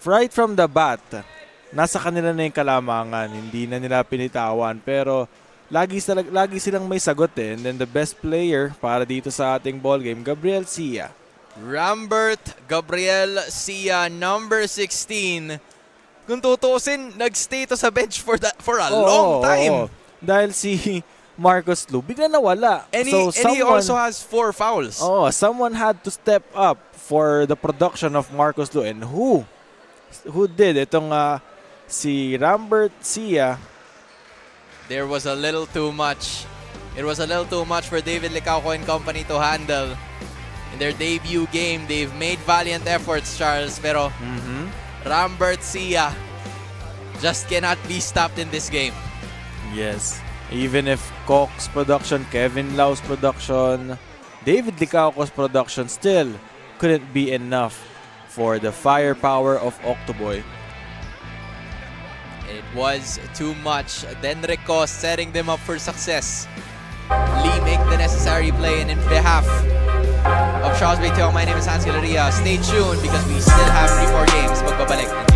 Right from the bat, nasa kanila na yung kalamangan. Hindi na nila pinitawan. Pero lagi silang may sagot eh. And then the best player para dito sa ating ball game, Gabriel Sia. Rambert Gabriel Sia, number 16. Kung tutusin, nagstay to sa bench for a long time. Dahil si Marcos Lu, bigla nawala. And he also has 4 fouls. Oh, someone had to step up for the production of Marcos Lu. And who did? Itong si Rambert Sia. There was a little too much. It was a little too much for David Licauco and company to handle. In their debut game, they've made valiant efforts, Charles. Pero Rambert Sia just cannot be stopped in this game. Yes. Even if Cox's production, Kevin Lau's production, David Licauco's production still couldn't be enough for the firepower of Octoboy. It was too much. Then Rico setting them up for success. Lee make the necessary play, and in behalf of Charles Bayteong, my name is Hans Galeria. Stay tuned because we still have 3 more games. Magbabalik.